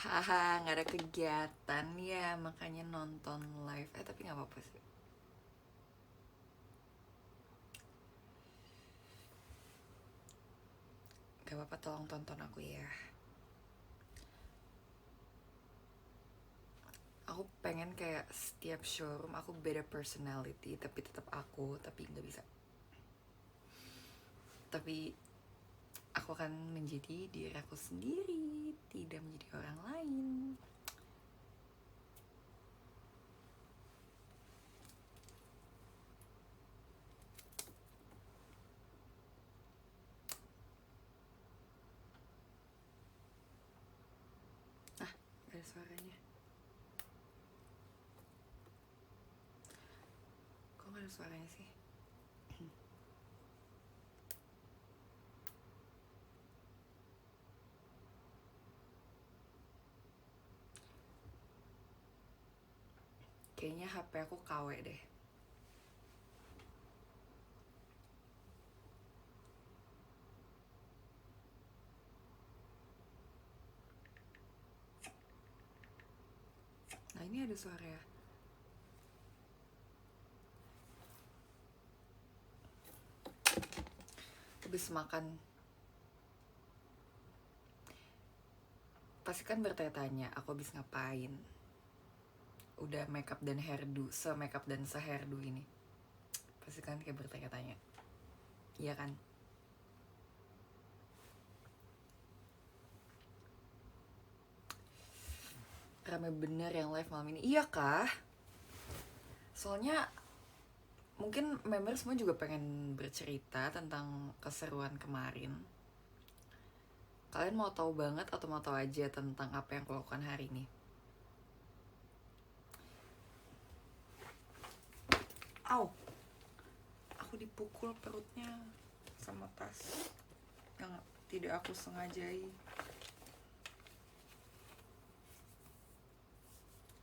Haha, nggak ada kegiatan ya, makanya nonton live. Tapi nggak apa-apa sih. Gak apa-apa, tolong tonton aku ya. Aku pengen kayak setiap showroom aku beda personality, tapi tetap aku, tapi nggak bisa. Tapi aku akan menjadi diri aku sendiri, tidak menjadi orang lain. Ah, gak ada suaranya. Kok gak ada suaranya sih? Kayaknya HP aku KW deh. Nah, ini ada suara ya. Habis makan pasti kan bertanya-tanya aku habis ngapain. Udah makeup dan hairdo, se-makeup dan se-hairdo ini. Pasti kan kayak bertanya-tanya. Iya kan? Rame bener yang live malam ini. Iya kah? Soalnya mungkin member semua juga pengen bercerita tentang keseruan kemarin. Kalian mau tahu banget atau mau tahu aja tentang apa yang aku lakukan hari ini? Au! Aku dipukul perutnya sama tas yang tidak aku sengajai.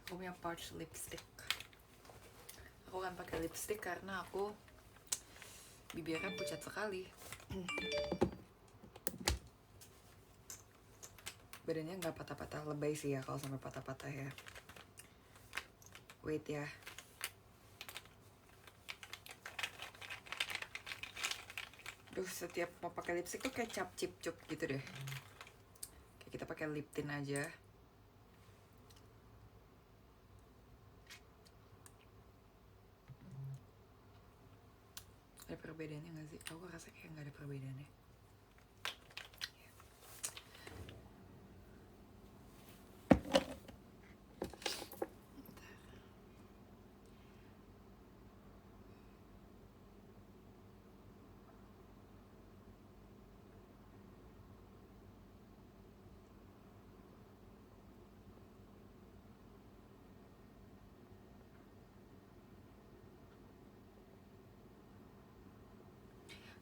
Aku punya pouch lipstick. Aku akan pakai lipstick karena aku bibirnya pucat sekali. Badannya nggak patah-patah, lebay sih ya kalau sampai patah-patah ya. Wait ya. Duh, setiap mau pakai lipstick tuh kayak cap cip cup gitu deh. Kayak kita pakai lip tint aja. Ada perbedaannya nggak sih? Aku rasa kayak nggak ada perbedaannya.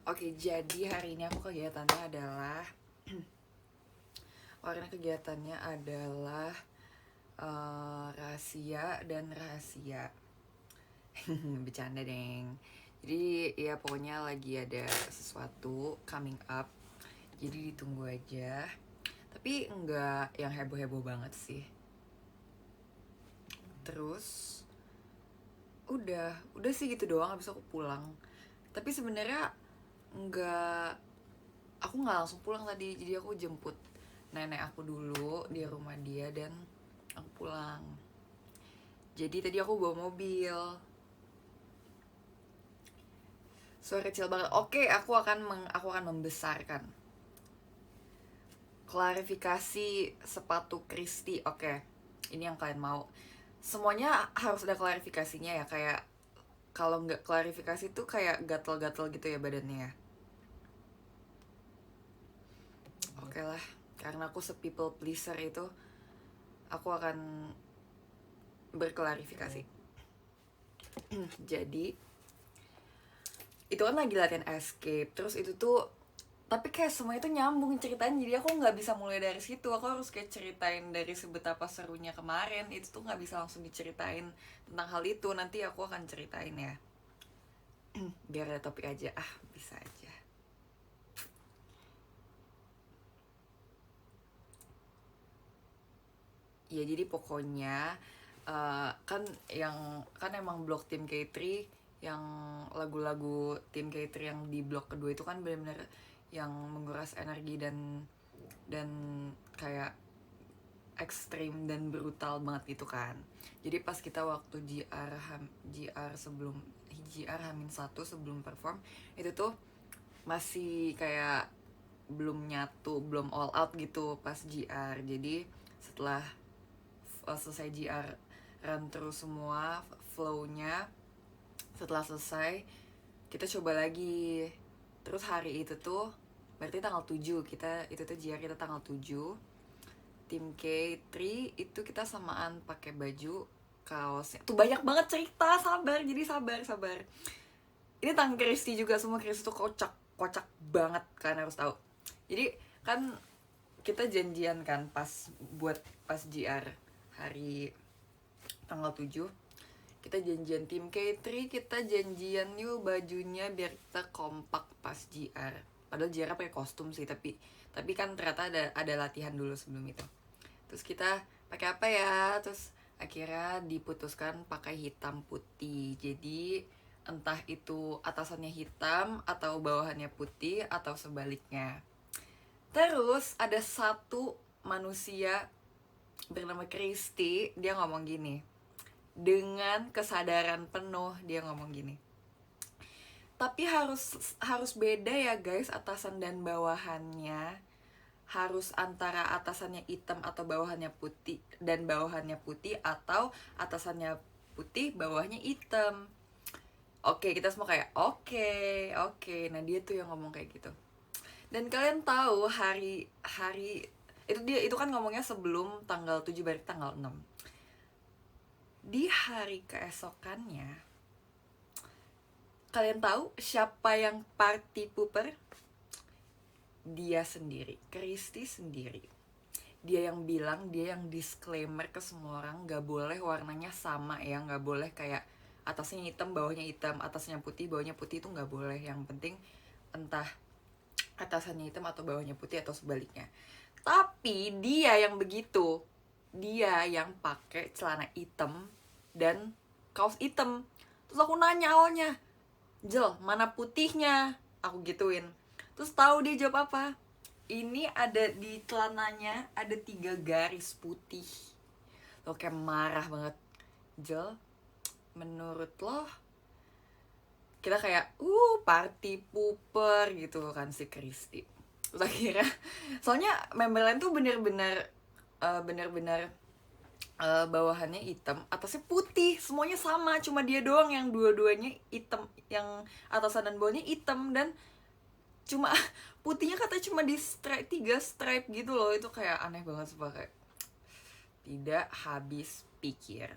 Oke, jadi hari ini aku kegiatannya adalah rahasia dan rahasia. Bercanda deng. Jadi ya pokoknya lagi ada sesuatu coming up. Jadi ditunggu aja. Tapi enggak yang heboh-heboh banget sih. Terus udah sih gitu doang, habis aku pulang. Tapi sebenarnya aku nggak langsung pulang tadi, jadi aku jemput nenek aku dulu di rumah dia dan aku pulang. Jadi tadi aku bawa mobil. Suara kecil banget. Oke, aku akan membesarkan. Klarifikasi sepatu Christy. Oke, ini yang kalian mau. Semuanya harus ada klarifikasinya ya, kayak kalau nggak klarifikasi tuh kayak gatel-gatel gitu ya badannya ya. Oke lah, karena aku se-people pleaser itu, aku akan berklarifikasi. Jadi itu kan lagi latihan escape, terus itu tuh tapi kayak semua itu nyambung ceritanya, jadi aku nggak bisa mulai dari situ. Aku harus kayak ceritain dari sebetapa serunya kemarin. Itu tuh nggak bisa langsung diceritain tentang hal itu. Nanti aku akan ceritain ya. Biar ada topik aja. Bisa aja. Ya jadi pokoknya kan emang blok tim K3, yang lagu-lagu tim K3 yang di blok kedua itu kan benar-benar yang menguras energi dan kayak ekstrim dan brutal banget gitu kan. Jadi pas kita waktu GR sebelum GR Hamin 1 sebelum perform itu tuh masih kayak belum nyatu, belum all out gitu pas GR. Jadi setelah selesai GR run terus semua flow-nya, setelah selesai kita coba lagi. Terus hari itu tuh berarti tanggal 7 kita, itu tuh GR kita tanggal 7. Tim K3 itu kita samaan pakai baju kaosnya. Tuh banyak banget cerita, sabar, jadi sabar. Ini tentang Kristi juga, semua Kristi tuh kocak banget, kalian harus tahu. Jadi kan kita janjian kan pas GR hari tanggal 7, kita janjian tim K3, kita janjian yuk bajunya biar kita kompak pas GR. Padahal GR pakai kostum sih, tapi kan ternyata ada latihan dulu sebelum itu. Terus kita pakai apa ya? Terus akhirnya diputuskan pakai hitam putih. Jadi entah itu atasannya hitam atau bawahannya putih atau sebaliknya. Terus ada satu manusia bernama Kristi, dia ngomong gini. Dengan kesadaran penuh dia ngomong gini. Tapi harus beda ya guys, atasan dan bawahannya. Harus antara atasannya hitam atau bawahannya putih, dan bawahannya putih atau atasannya putih bawahnya hitam. Oke, kita semua kayak oke. Nah dia tuh yang ngomong kayak gitu. Dan kalian tahu hari itu kan ngomongnya sebelum tanggal 7, berarti tanggal 6. Di hari keesokannya, kalian tahu siapa yang party pooper? Dia sendiri, Kristi sendiri. Dia yang bilang, dia yang disclaimer ke semua orang, gak boleh warnanya sama ya, gak boleh kayak atasnya hitam, bawahnya hitam, atasnya putih, bawahnya putih, itu gak boleh. Yang penting entah atasannya hitam atau bawahnya putih atau sebaliknya. Tapi dia yang begitu, dia yang pakai celana hitam dan kaos hitam. Terus aku nanya awalnya, Jel, mana putihnya? Aku gituin. Terus tahu dia jawab apa? Ini ada di celananya ada 3 garis putih. Lo kayak marah banget. Jel, menurut lo? Kita kayak party pooper gitu kan si Kristi. Terus akhirnya soalnya member lain tuh bener-bener bawahannya hitam, atasnya putih, semuanya sama, cuma dia doang yang dua-duanya hitam, yang atasan dan bawahnya hitam, dan cuma putihnya katanya cuma di stripe, 3 stripe gitu loh. Itu kayak aneh banget sih, kayak tidak habis pikir.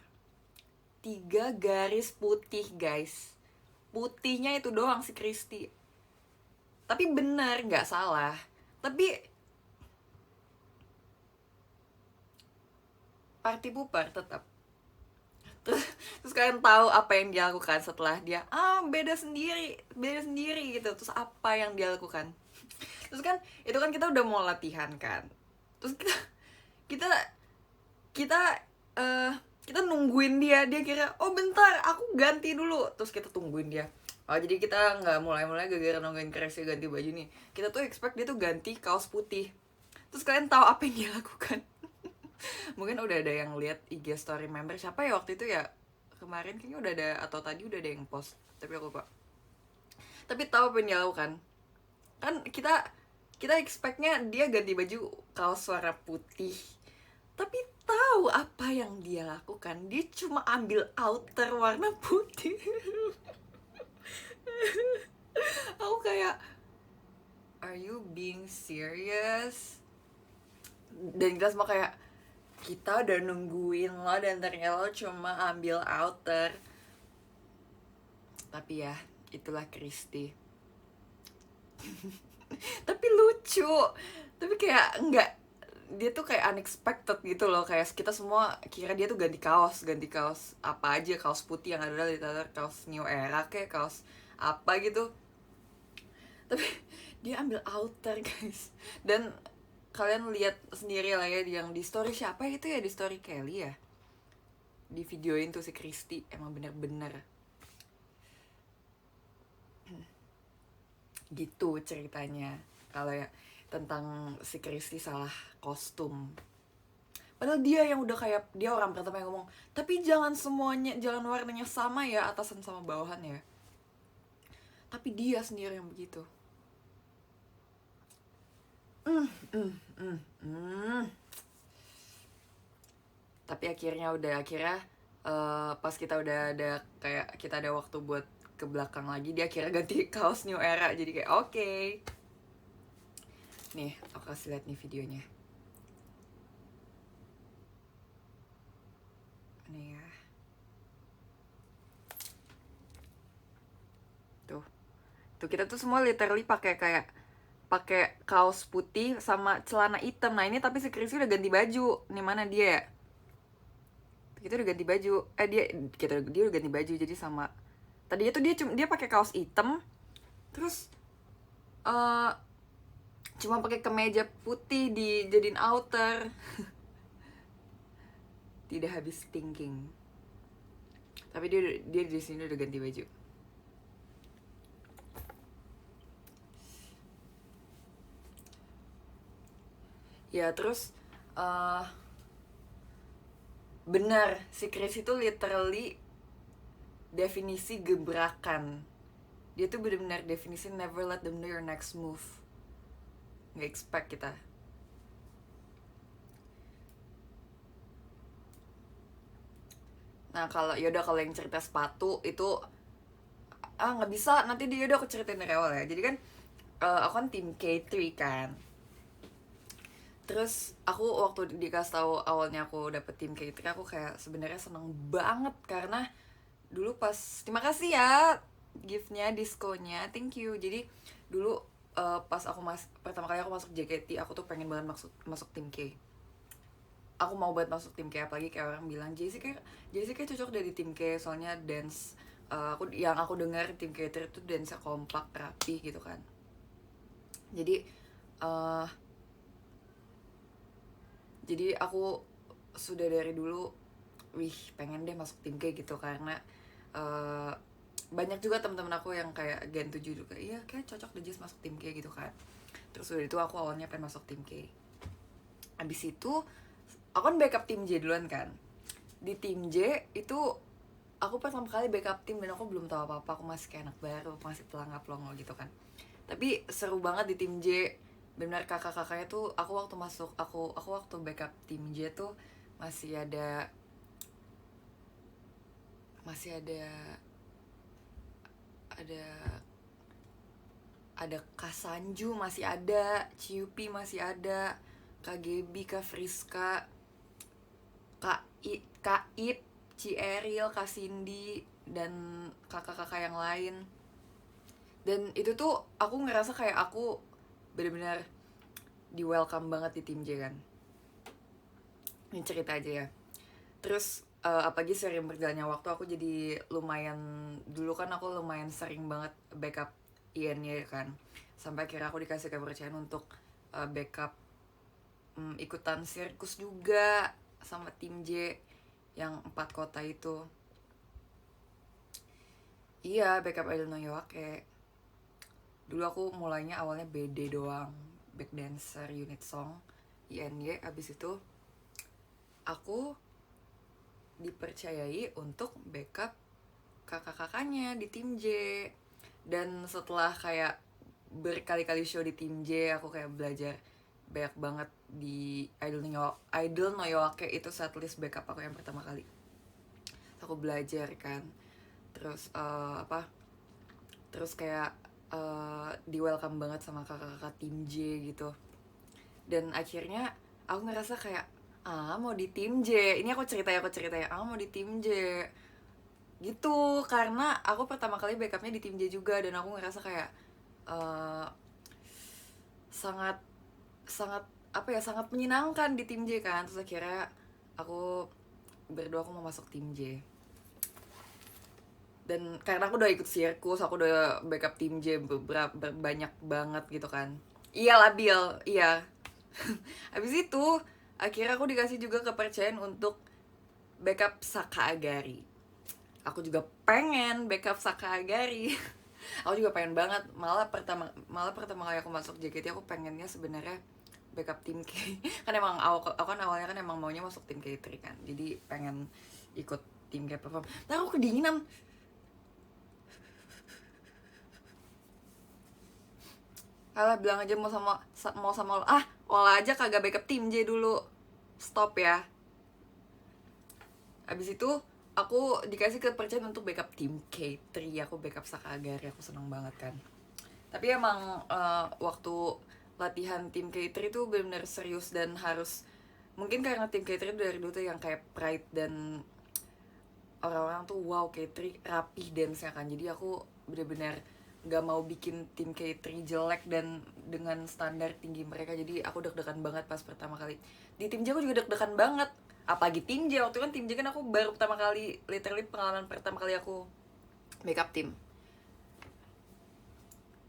3 garis putih guys, putihnya itu doang si Kristi. Tapi benar, nggak salah, tapi party pooper tetap. Terus kalian tahu apa yang dia lakukan setelah dia beda sendiri gitu. Terus apa yang dia lakukan? Terus kan itu kan kita udah mau latihan kan. Terus kita nungguin dia kira bentar aku ganti dulu. Terus kita tungguin dia. Jadi kita nggak mulai gara-gara nungguin Kristi ganti baju nih. Kita tuh expect dia tuh ganti kaos putih. Terus kalian tahu apa yang dia lakukan? Mungkin udah ada yang lihat IG story member siapa ya waktu itu ya, kemarin kayaknya udah ada, atau tadi udah ada yang post, tapi aku lupa. Tapi tahu apa yang dia lakukan? Kan kita expectnya dia ganti baju kaos warna putih, tapi tahu apa yang dia lakukan? Dia cuma ambil outer warna putih. Aku kayak, are you being serious? Dan kita semua kayak, kita udah nungguin lo dan ternyata lo cuma ambil outer. Tapi ya, itulah Kristi. Tapi lucu, tapi kayak enggak, dia tuh kayak unexpected gitu loh. Kayak kita semua kira dia tuh ganti kaos apa aja, kaos putih yang ada di Twitter, kaos New Era kayak kaos apa gitu. Tapi dia ambil outer guys. Dan kalian lihat sendiri lah ya, yang di story siapa itu ya, di story Kelly ya, di videoin tuh si Kristi, emang bener-bener gitu ceritanya. Kalau ya tentang si Kristi salah kostum, padahal dia yang udah kayak, dia orang pertama yang ngomong, tapi jangan semuanya, jangan warnanya sama ya, atasan sama bawahan ya. Tapi dia sendiri yang begitu. Tapi akhirnya pas kita udah ada kayak kita ada waktu buat ke belakang lagi, dia akhirnya ganti kaos New Era, jadi kayak oke. Nih aku kasih lihat nih videonya nih ya, tuh kita tuh semua literally pakai kaos putih sama celana hitam. Nah ini tapi si Chris udah ganti baju nih, mana dia ya, kita udah ganti baju, dia udah ganti baju, jadi sama tadinya tuh dia pakai kaos hitam, terus uh, cuma pakai kemeja putih dijadiin outer. Tidak habis thinking, tapi dia di sini udah ganti baju. Ya terus benar, si Chris itu literally definisi gebrakan. Dia tuh benar-benar definisi never let them know your next move. Nggak expect kita. Nah kalau yang cerita sepatu itu nggak bisa, nanti dia udah aku ceritain dari awal ya. Jadi kan aku kan tim K3 kan. Terus aku waktu dikasih tahu awalnya aku dapet tim K3, aku kayak sebenarnya seneng banget karena dulu pas, terima kasih ya giftnya, diskonya, thank you. Jadi dulu pas pertama kali aku masuk JKT, aku tuh pengen banget masuk tim K. Aku mau banget masuk tim K, apalagi kayak orang bilang Jessica cocok dari tim K, soalnya dance yang aku dengar tim K3 itu dance kompak, rapi gitu kan. Jadi aku sudah dari dulu pengen deh masuk tim K gitu, karena banyak juga teman-teman aku yang kayak Gen 7 juga, iya kayak cocok deh Jess masuk tim K gitu kan. Terus udah itu aku awalnya pengen masuk tim K. Abis itu aku kan backup tim J duluan kan. Di tim J itu aku pertama kali backup tim dan aku belum tahu apa-apa, aku masih kayak anak baru, masih pelangap longo gitu kan. Tapi seru banget di tim J, benar kakak-kakaknya tuh. Aku waktu backup tim J tuh masih ada Kak Sanju, masih ada Ciupi, masih ada Kak Gebi, Kak Friska, Kak Ip, Ci Eril, Kak Cindy, dan kakak-kakak yang lain. Dan itu tuh aku ngerasa kayak aku benar-benar di welcome banget di tim J kan. Ini cerita aja ya. Terus apalagi sering berjalannya waktu, aku jadi lumayan, dulu kan aku lumayan sering banget backup INY kan, sampai akhirnya aku dikasih kepercayaan untuk backup ikutan sirkus juga sama tim J yang 4 kota itu. Iya, backup Idol no Yoake. Dulu aku mulainya awalnya BD doang, back dancer unit song INY. Abis itu aku dipercayai untuk backup kakak-kakaknya di tim J. Dan setelah kayak berkali-kali show di tim J, aku kayak belajar banyak banget di Idol no Yoake itu setlist backup aku yang pertama kali. Aku belajar kan, terus terus kayak di welcome banget sama kakak-kakak tim J gitu. Dan akhirnya aku ngerasa kayak mau di tim J. Ini aku cerita ya, mau di tim J gitu, karena aku pertama kali backupnya di tim J juga, dan aku ngerasa kayak sangat sangat menyenangkan di tim J kan. Terus akhirnya aku berdoa aku mau masuk tim J. Dan karena aku udah ikut sirkus, aku udah backup tim J banyak banget gitu kan. Iya labil, iya. Habis itu akhirnya aku dikasih juga kepercayaan untuk backup Saka Agari. Aku juga pengen backup Saka Agari. Aku juga pengen banget, malah pertama kali aku masuk JKT aku pengennya sebenarnya backup tim K. Kan emang aku kan awalnya kan emang maunya masuk tim K3 kan, jadi pengen ikut tim K perform. Nah aku kedinginan. Alah bilang aja mau sama lo. Olah aja kagak backup tim J dulu. Stop ya. Abis itu aku dikasih kepercayaan untuk backup tim K3. Aku backup Sakagari, aku seneng banget kan. Tapi emang waktu latihan tim K3 itu benar-benar serius dan harus, mungkin karena tim K3 dari dulu tuh yang kayak pride dan orang-orang tuh wow K3 rapih dance-nya kan. Jadi aku benar-benar gak mau bikin tim K3 jelek dan dengan standar tinggi mereka. Jadi aku deg-degan banget pas pertama kali di tim J. Aku juga deg-degan banget, apalagi tim J. Waktu kan tim J kan aku baru pertama kali, literally pengalaman pertama kali aku backup tim.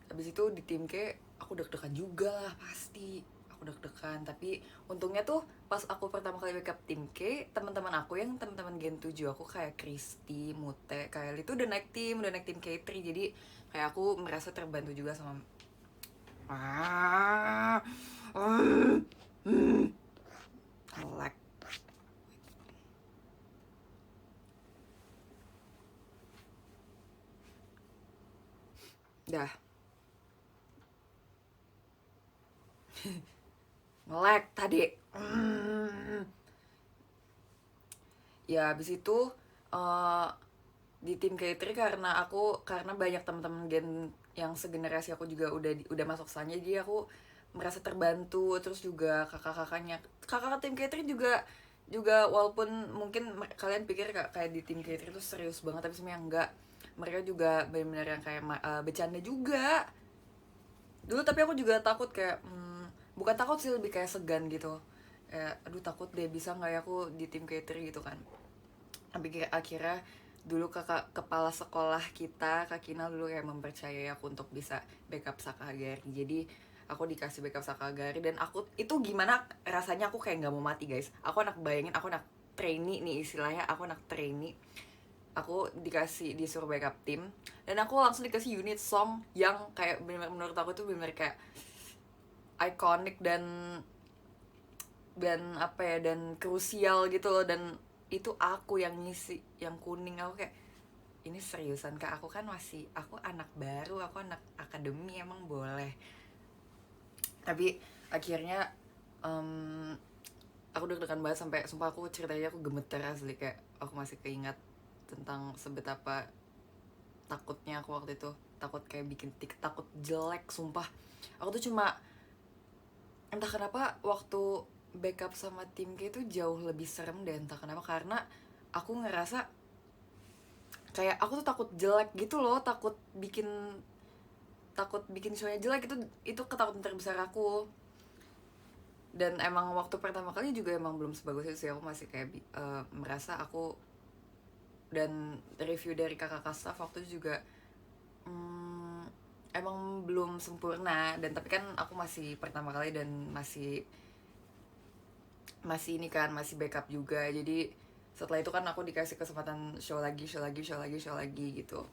Habis itu di tim K aku deg-degan juga lah pasti. Aku deg-degan, tapi untungnya tuh pas aku pertama kali backup tim K, teman-teman aku yang teman-teman Gen 7 aku kayak Kristi, Mute, kayak itu udah naik tim K3. Jadi kayak aku merasa terbantu juga sama ah mm, mm, like dah nge-lag tadi. mm. Ya habis itu uh, di tim K3 karena banyak teman-teman gen yang segenerasi aku juga udah masuk sana, jadi aku merasa terbantu. Terus juga kakak tim K3 juga walaupun mungkin kalian pikir kayak di tim K3 itu serius banget, tapi sebenarnya enggak. Mereka juga benar-benar yang kayak bercanda juga dulu. Tapi aku juga takut kayak bukan takut sih, lebih kayak segan gitu. Aduh takut deh, bisa nggak ya aku di tim K3 gitu kan. Tapi akhirnya dulu kakak kepala sekolah kita, Kak Kina, dulu kayak mempercayai aku untuk bisa backup Sakagari. Jadi aku dikasih backup Sakagari dan aku itu gimana rasanya, aku kayak nggak mau mati guys. Aku anak, bayangin aku anak trainee nih istilahnya, aku anak trainee. Aku disuruh backup tim dan aku langsung dikasih unit song yang kayak bener, menurut aku tuh bener kayak iconic dan apa ya, dan krusial gitu loh. Dan itu aku yang ngisi yang kuning. Aku kayak, ini seriusan kak, aku anak baru, aku anak akademi, emang boleh. Tapi akhirnya um, aku deg-degan banget, sampai sumpah aku ceritanya aku gemeter asli, kayak aku masih keingat tentang sebetapa takutnya aku waktu itu. Takut kayak bikin takut jelek sumpah. Aku tuh cuma, entah kenapa waktu backup sama tim K itu jauh lebih serem deh, entah kenapa. Karena aku ngerasa kayak aku tuh takut jelek gitu loh, takut bikin show-nya jelek. Itu ketakutan terbesar aku. Dan emang waktu pertama kali juga emang belum sebagus itu sih. Aku masih kayak merasa aku, dan review dari kakak staff waktu itu juga emang belum sempurna. Dan tapi kan aku masih pertama kali dan masih ini kan, masih backup juga. Jadi setelah itu kan aku dikasih kesempatan show lagi gitu.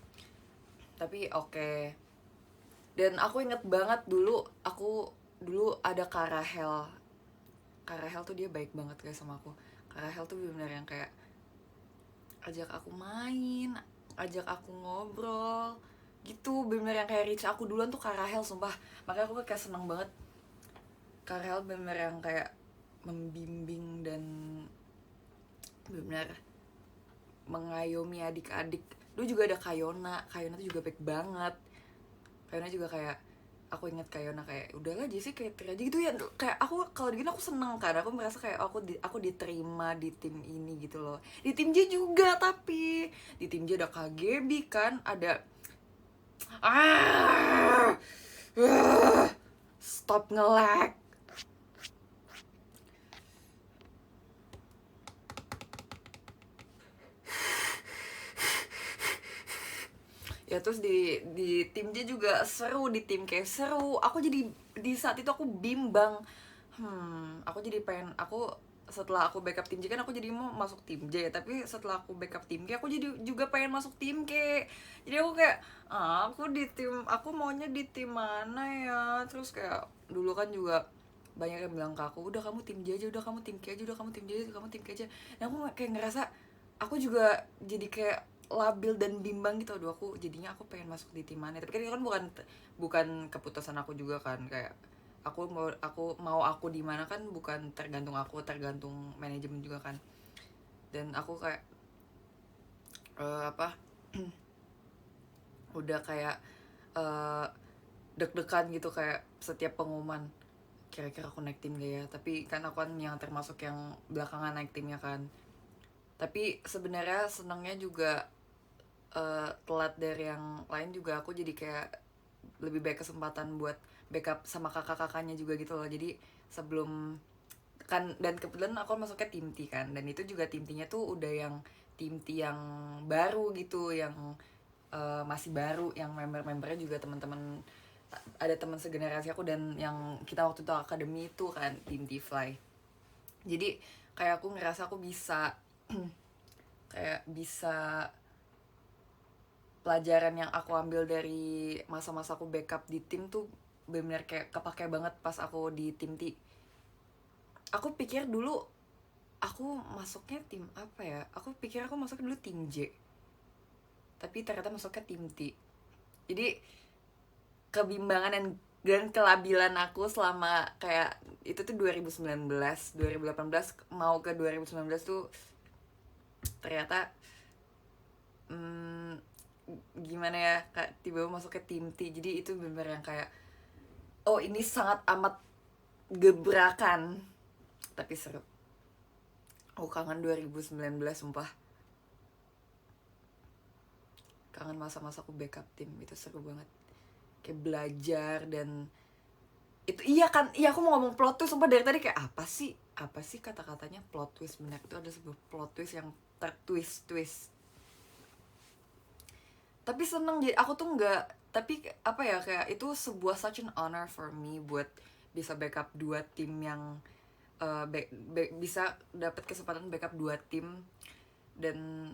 Tapi oke. Dan aku inget banget dulu ada Karahel tuh dia baik banget guys sama aku. Karahel tuh benar yang kayak ajak aku main, ajak aku ngobrol gitu. Bener yang kayak reach aku duluan tuh Karahel sumpah. Makanya aku kayak seneng banget. Karahel bener yang kayak membimbing dan benar mengayomi adik-adik. Dulu juga ada Kayona tuh juga baik banget. Kayona juga kayak, aku inget Kayona kayak, udahlah Jessie kayak aja gitu ya. Kayak aku kalau begini aku seneng kan, aku merasa kayak aku diterima di tim ini gitu loh. Di tim J juga, tapi di tim J ada KGB kan, ada ah, stop nge-lag. Ya terus di tim J juga seru, di tim kayak seru. Aku jadi di saat itu aku bimbang aku jadi pengen, setelah aku backup tim J kan aku jadi mau masuk tim J, tapi setelah aku backup tim K aku jadi juga pengen masuk tim K. Jadi aku kayak, aku maunya di tim mana ya. Terus kayak dulu kan juga banyak yang bilang ke aku, udah kamu tim J aja, udah kamu tim K aja, udah kamu tim J aja, kamu tim K aja. Dan aku kayak ngerasa aku juga jadi kayak labil dan bimbang gitu. Aduh, aku pengen masuk di tim mana, tapi kan itu kan bukan keputusan aku juga kan. Kayak aku mau di mana kan bukan tergantung aku, tergantung manajemen juga kan. Dan aku kayak apa udah kayak eh, deg-degan gitu kayak setiap pengumuman, kira-kira aku naik tim gak ya. Tapi kan aku kan yang termasuk yang belakangan naik timnya kan. Tapi sebenarnya senangnya juga telat dari yang lain juga. Aku jadi kayak lebih baik kesempatan buat backup sama kakak-kakaknya juga gitu loh. Jadi sebelum kan, dan kebetulan aku masuknya tim T kan, dan itu juga tim T-nya tuh udah yang tim T yang baru gitu, yang masih baru, yang member-membernya juga teman-teman, ada teman segenerasi aku, dan yang kita waktu itu akademi itu kan tim T Fly. Jadi kayak aku ngerasa aku bisa kayak bisa pelajaran yang aku ambil dari masa-masa aku backup di tim tuh benar-benar kayak kepake banget pas aku di tim T. Aku pikir dulu aku masuknya tim apa ya, aku pikir aku masuk dulu tim J, tapi ternyata masuknya tim T. Jadi kebimbangan dan kelabilan aku selama kayak itu tuh 2019 2018 mau ke 2019 tuh ternyata hmm, gimana ya kak, tiba-tiba masuk ke tim T. Jadi itu bener yang kayak, oh ini sangat amat gebrakan, tapi seru. Aku kangen 2019 sumpah, kangen masa-masa aku backup tim, itu seru banget. Kayak belajar dan itu, iya kan, iya aku mau ngomong plot twist sumpah dari tadi kayak apa sih kata-katanya plot twist. Benar, itu ada sebuah plot twist yang tertwist. Tapi seneng, jadi aku tuh nggak, tapi apa ya, kayak itu sebuah such an honor for me buat bisa backup dua tim yang bisa dapat kesempatan backup dua tim, dan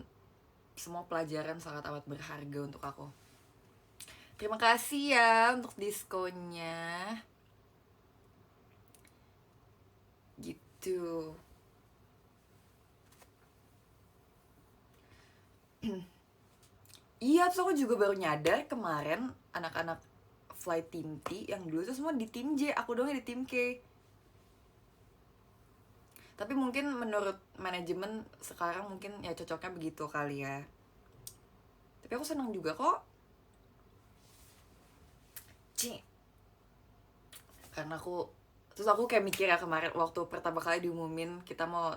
semua pelajaran sangat amat berharga untuk aku. Terima kasih ya untuk diskonnya gitu. Iya, terus aku juga baru nyadar kemarin anak-anak flight team T yang dulu tuh semua di tim J, aku doang di tim K. Tapi mungkin menurut manajemen sekarang mungkin ya cocoknya begitu kali ya. Tapi aku senang juga kok. Cih. Karena aku kayak mikir ya kemarin waktu pertama kali diumumin kita mau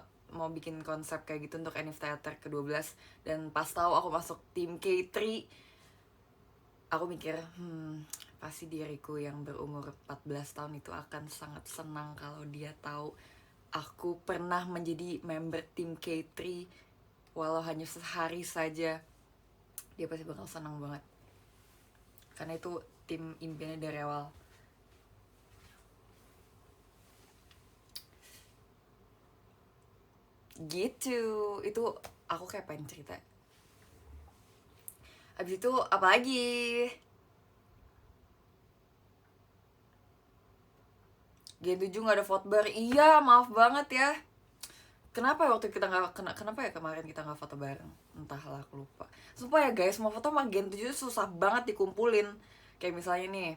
bikin konsep kayak gitu untuk Enif Theater ke-12, dan pas tahu aku masuk tim K3, aku mikir pasti diriku yang berumur 14 tahun itu akan sangat senang kalau dia tahu aku pernah menjadi member tim K3 walau hanya sehari saja. Dia pasti bakal senang banget karena itu tim impiannya dari awal. Gitu, itu aku kayak pengen cerita. Abis itu apalagi, G7 gak ada vote bar. Iya, maaf banget ya. Kenapa ya waktu kita nggak, kenapa ya kemarin kita nggak foto bareng? Entahlah, aku lupa. Sumpah ya guys, mau foto sama Gen 7 itu susah banget dikumpulin. Kayak misalnya nih,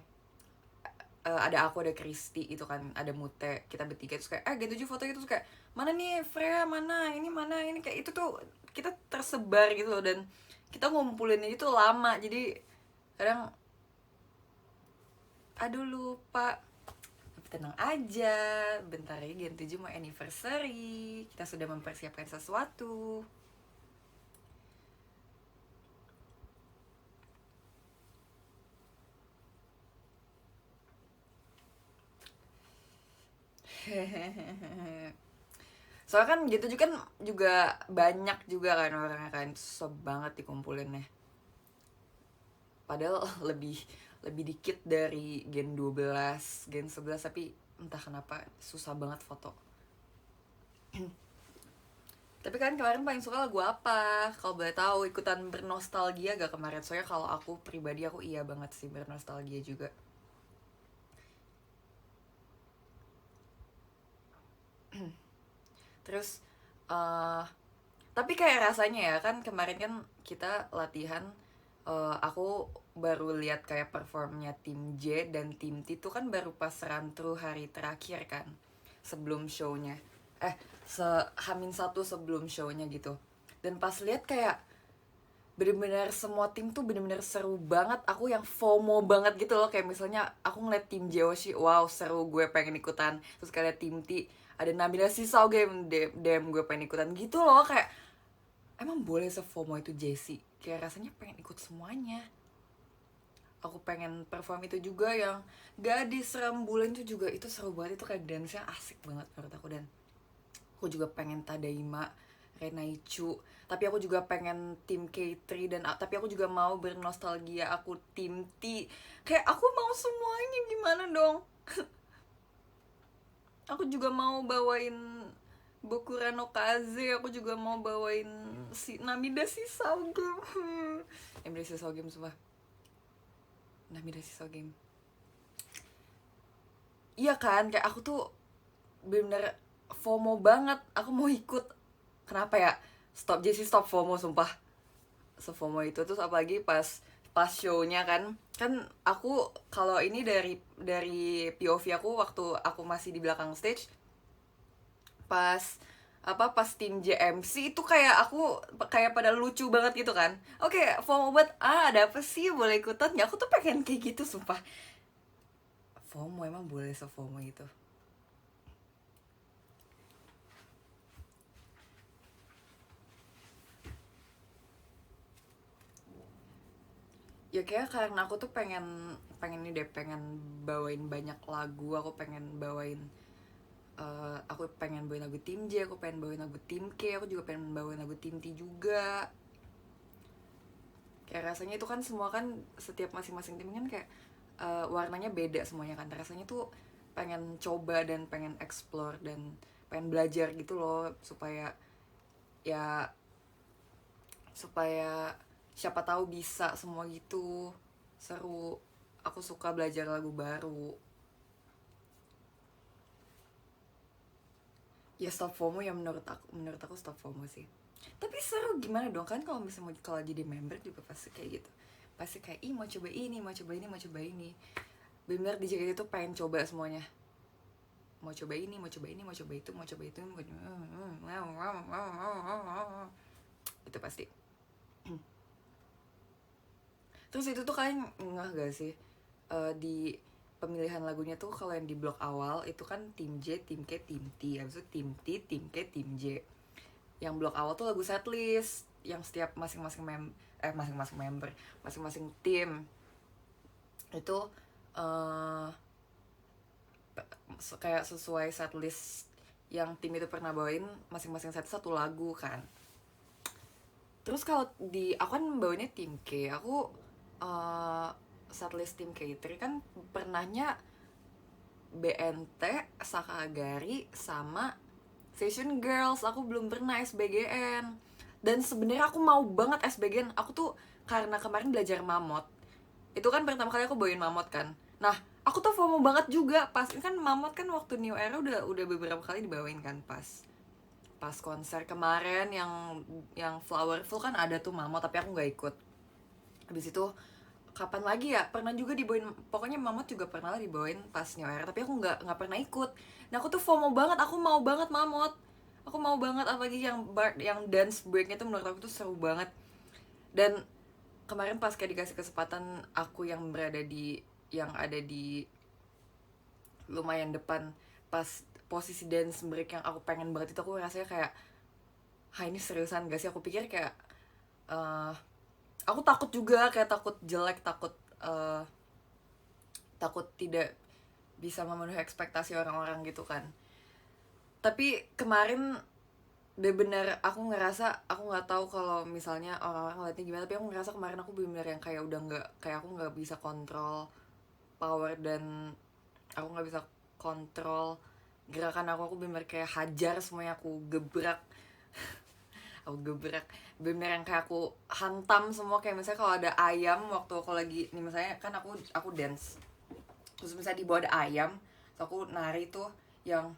ada aku, ada Kristi itu kan, ada Mute, kita bertiga terus kayak Gen 7 foto itu, terus kayak mana nih Freya, mana ini, kayak itu tuh kita tersebar gitu loh, dan kita ngumpulin itu lama, jadi kadang aduh lupa. Tapi tenang aja, bentar lagi Gen 7 mau anniversary, kita sudah mempersiapkan sesuatu. Soalnya kan gitu juga kan, juga banyak juga kan orangnya kan, susah banget dikumpulin ya. Padahal lebih lebih dikit dari Gen 12, Gen 11, tapi entah kenapa susah banget foto. Tapi kan kemarin paling suka lagu apa? Kalau boleh tahu, ikutan bernostalgia gak kemarin? Soalnya kalau aku pribadi aku iya banget sih bernostalgia juga. Terus tapi kayak rasanya ya kan kemarin kan kita latihan, aku baru lihat kayak performnya tim J dan tim T itu kan baru pas run through hari terakhir kan sebelum shownya, hamin satu sebelum shownya gitu. Dan pas lihat kayak bener-bener semua tim tuh bener-bener seru banget. Aku yang FOMO banget gitu loh, kayak misalnya aku ngeliat tim Joshi, wow seru, gue pengen ikutan. Terus kayak tim T ada Nabila Sisau game dem gue pengen ikutan gitu loh. Kayak emang boleh se-FOMO itu Jessie, kayak rasanya pengen ikut semuanya. Aku pengen perform itu juga yang Gadis Rembulan itu juga, itu seru banget, itu kayak dance-nya asik banget menurut aku. Dan aku juga pengen Tadaima Renaichu, tapi aku juga pengen tim K3 dan tapi aku juga mau bernostalgia aku tim T. Kayak aku mau semuanya, gimana dong. Aku juga mau bawain Bokura no Kaze, aku juga mau bawain si Namida Sisau Game. Namida Sisau Game sumpah. Namida Sisau Game. Iya kan, kayak aku tuh bener-bener FOMO banget, aku mau ikut. Kenapa ya? Stop Jessie, stop FOMO sumpah. Se-FOMO itu. Terus apalagi pas show-nya kan aku kalau ini dari POV aku waktu aku masih di belakang stage, pas pas tim JMC itu kayak aku kayak pada lucu banget gitu kan. Oke, FOMO buat ada apa sih, boleh ikutan ya? Aku tuh pengen kayak gitu sumpah. FOMO emang boleh se-FOMO itu. Ya kayak karena aku tuh pengen pengen ini deh, pengen bawain banyak lagu. Aku pengen bawain aku pengen bawain lagu tim J, aku pengen bawain lagu tim K, aku juga pengen bawain lagu tim T juga. Kayak rasanya itu kan semua kan setiap masing-masing tim kan kayak warnanya beda semuanya kan. Rasanya tuh pengen coba dan pengen explore dan pengen belajar gitu loh, supaya ya supaya siapa tahu bisa semua gitu. Seru. Aku suka belajar lagu baru. Ya stop FOMO ya, menurut aku stop FOMO sih. Tapi seru gimana dong kan, kalau misalnya kalau jadi member juga pasti kayak gitu. Pasti kayak ih mau coba ini, mau coba ini, mau coba ini. Bener di JKT itu pengen coba semuanya. Mau coba ini, mau coba ini, mau coba itu, mau coba itu, mau coba... itu pasti. Terus itu tuh kalian ngeh gak sih, di pemilihan lagunya tuh kalau yang di blok awal itu kan tim J, tim K, tim T, habis itu tim T, tim K, tim J. Yang blok awal tuh lagu setlist yang setiap masing-masing member, masing-masing tim itu uh, kayak sesuai setlist yang tim itu pernah bawain, masing-masing set satu lagu kan. Terus kalau di aku kan bawainnya tim K, aku uh, setlist tim K3 kan pernahnya BNT, Sakagari sama Session Girls. Aku belum pernah SBGN. Dan sebenarnya aku mau banget SBGN. Aku tuh karena kemarin belajar Mamot. Itu kan pertama kali aku bawain Mamot kan. Nah, aku tuh FOMO banget juga pas kan Mamot kan waktu New Era udah beberapa kali dibawain kan, pas konser kemarin yang Flowerful kan ada tuh Mamot, tapi aku nggak ikut. Habis itu kapan lagi ya, pernah juga dibawain, pokoknya Mamot juga pernah lah dibawain pas New Era, tapi aku nggak pernah ikut. Nah aku tuh FOMO banget, aku mau banget Mamot, aku mau banget, apalagi yang dance breaknya tuh menurut aku tuh seru banget. Dan kemarin pas kayak dikasih kesempatan, aku yang ada di lumayan depan pas posisi dance break yang aku pengen banget itu, aku rasanya kayak, ini seriusan gak sih? Aku pikir kayak uh, aku takut juga, kayak takut jelek, uh, takut tidak bisa memenuhi ekspektasi orang-orang gitu kan. Tapi kemarin bener-bener aku ngerasa, aku nggak tahu kalau misalnya orang-orang ngeliatnya gimana, tapi aku ngerasa kemarin aku bener-bener yang kayak aku nggak bisa kontrol power, dan aku nggak bisa kontrol gerakan aku bener kayak hajar semuanya, aku gebrak aku gebrak bener yang kayak aku hantam semua. Kayak misalnya kalau ada ayam waktu aku lagi nih, misalnya kan aku dance, terus misalnya di bawah ada ayam, terus aku nari tuh yang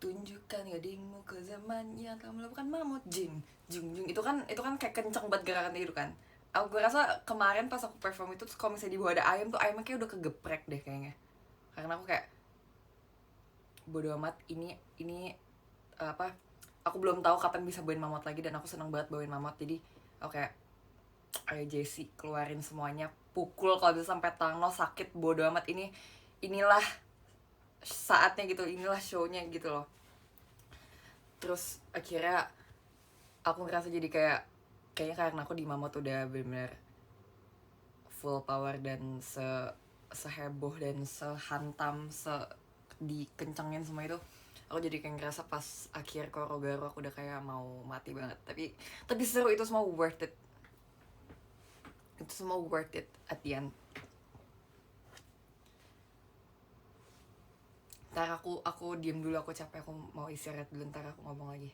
tunjukkan gadingmu ke zaman yang kamu lakukan mamut jing jung jung, itu kan kayak kenceng banget gerakan itu kan. Aku rasa kemarin pas aku perform itu, kalau misalnya di bawah ada ayam tuh, ayamnya kayak udah kegeprek deh kayaknya, karena aku kayak bodo amat, ini apa, aku belum tahu kapan bisa bawain mamot lagi, dan aku seneng banget bawain mamot. Jadi oke, ayo Jessie keluarin semuanya, pukul kalau bisa sampai tangan lo sakit, bodo amat, inilah saatnya gitu, inilah shownya gitu loh. Terus akhirnya aku ngerasa jadi kayaknya karena aku di mamot udah bener-bener full power dan seheboh dan sehantam, dikencengin semua itu, aku jadi kayak ngerasa pas akhir Korogaru aku udah kayak mau mati banget. Tapi seru, itu semua worth it, at the end. Ntar aku diem dulu, aku capek, aku mau istirahat dulu, ntar aku ngomong lagi.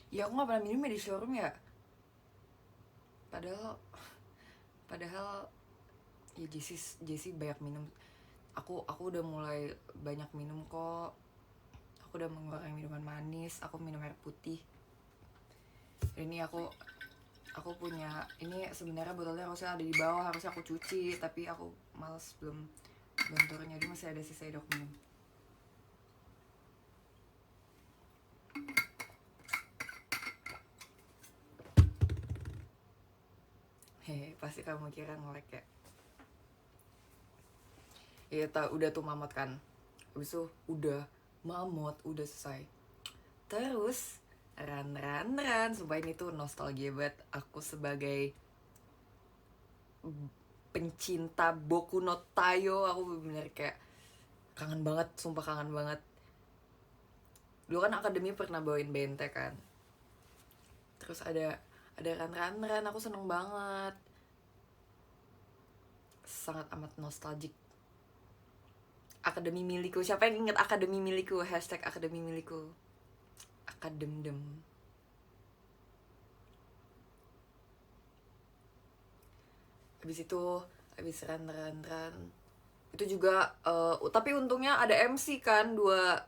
Ya aku gak pernah minum ya di showroom ya, padahal ya Jessie banyak minum. Aku udah mulai banyak minum kok. Aku udah mengurangi minuman manis, aku minum air putih. Ini aku punya ini, sebenarnya botolnya harusnya ada di bawah, harusnya aku cuci, tapi aku males, belum turun, jadi masih ada sisa, aku minum. Hehe, pasti kamu kira ngelek ya. Ya udah tuh mamot kan, habis itu udah mamot, udah selesai. Terus run, sumpah ini tuh nostalgia banget. Aku sebagai pencinta Boku no Tayo, aku bener kayak kangen banget, sumpah kangen banget. Dulu kan akademi pernah bawain BNT kan, terus ada run, aku seneng banget, sangat amat nostalgic. Akademi milikku, siapa yang inget akademi milikku, hashtag akademi milikku, akademdem. Habis itu run itu juga tapi untungnya ada MC kan, dua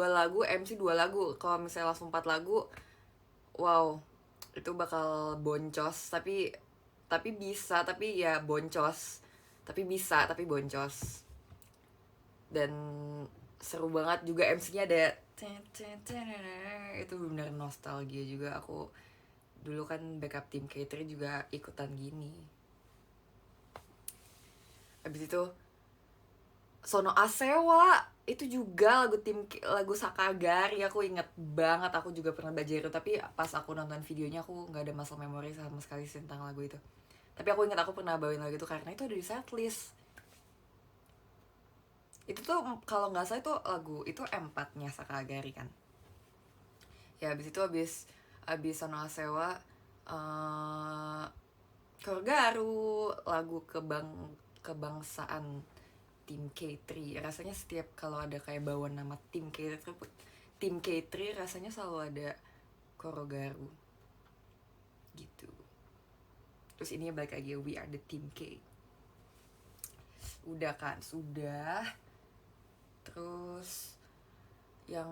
lagu MC, 2 lagu. Kalau misalnya langsung 4 lagu, wow, itu bakal boncos. Tapi bisa, tapi ya boncos, tapi bisa, tapi boncos. Dan seru banget juga, MC-nya ada itu benar nostalgia juga. Aku dulu kan backup tim K3 juga ikutan gini. Habis itu Sono Asewa, itu juga lagu Sakagari, aku inget banget, aku juga pernah belajar itu. Tapi pas aku nonton videonya, aku nggak ada muscle memory sama sekali tentang lagu itu. Tapi aku ingat aku pernah bawain lagu itu karena itu ada di setlist. Itu tuh kalau nggak salah itu lagu itu M4-nya Sakagari kan. Ya habis itu habis Sono Asewa, Korogaru, lagu kebangsaan tim K3. Rasanya setiap kalau ada kayak bawa nama tim K3 rasanya selalu ada Korogaru gitu. Terus ini balik lagi, We Are The Team K. Udah kan, sudah. Terus yang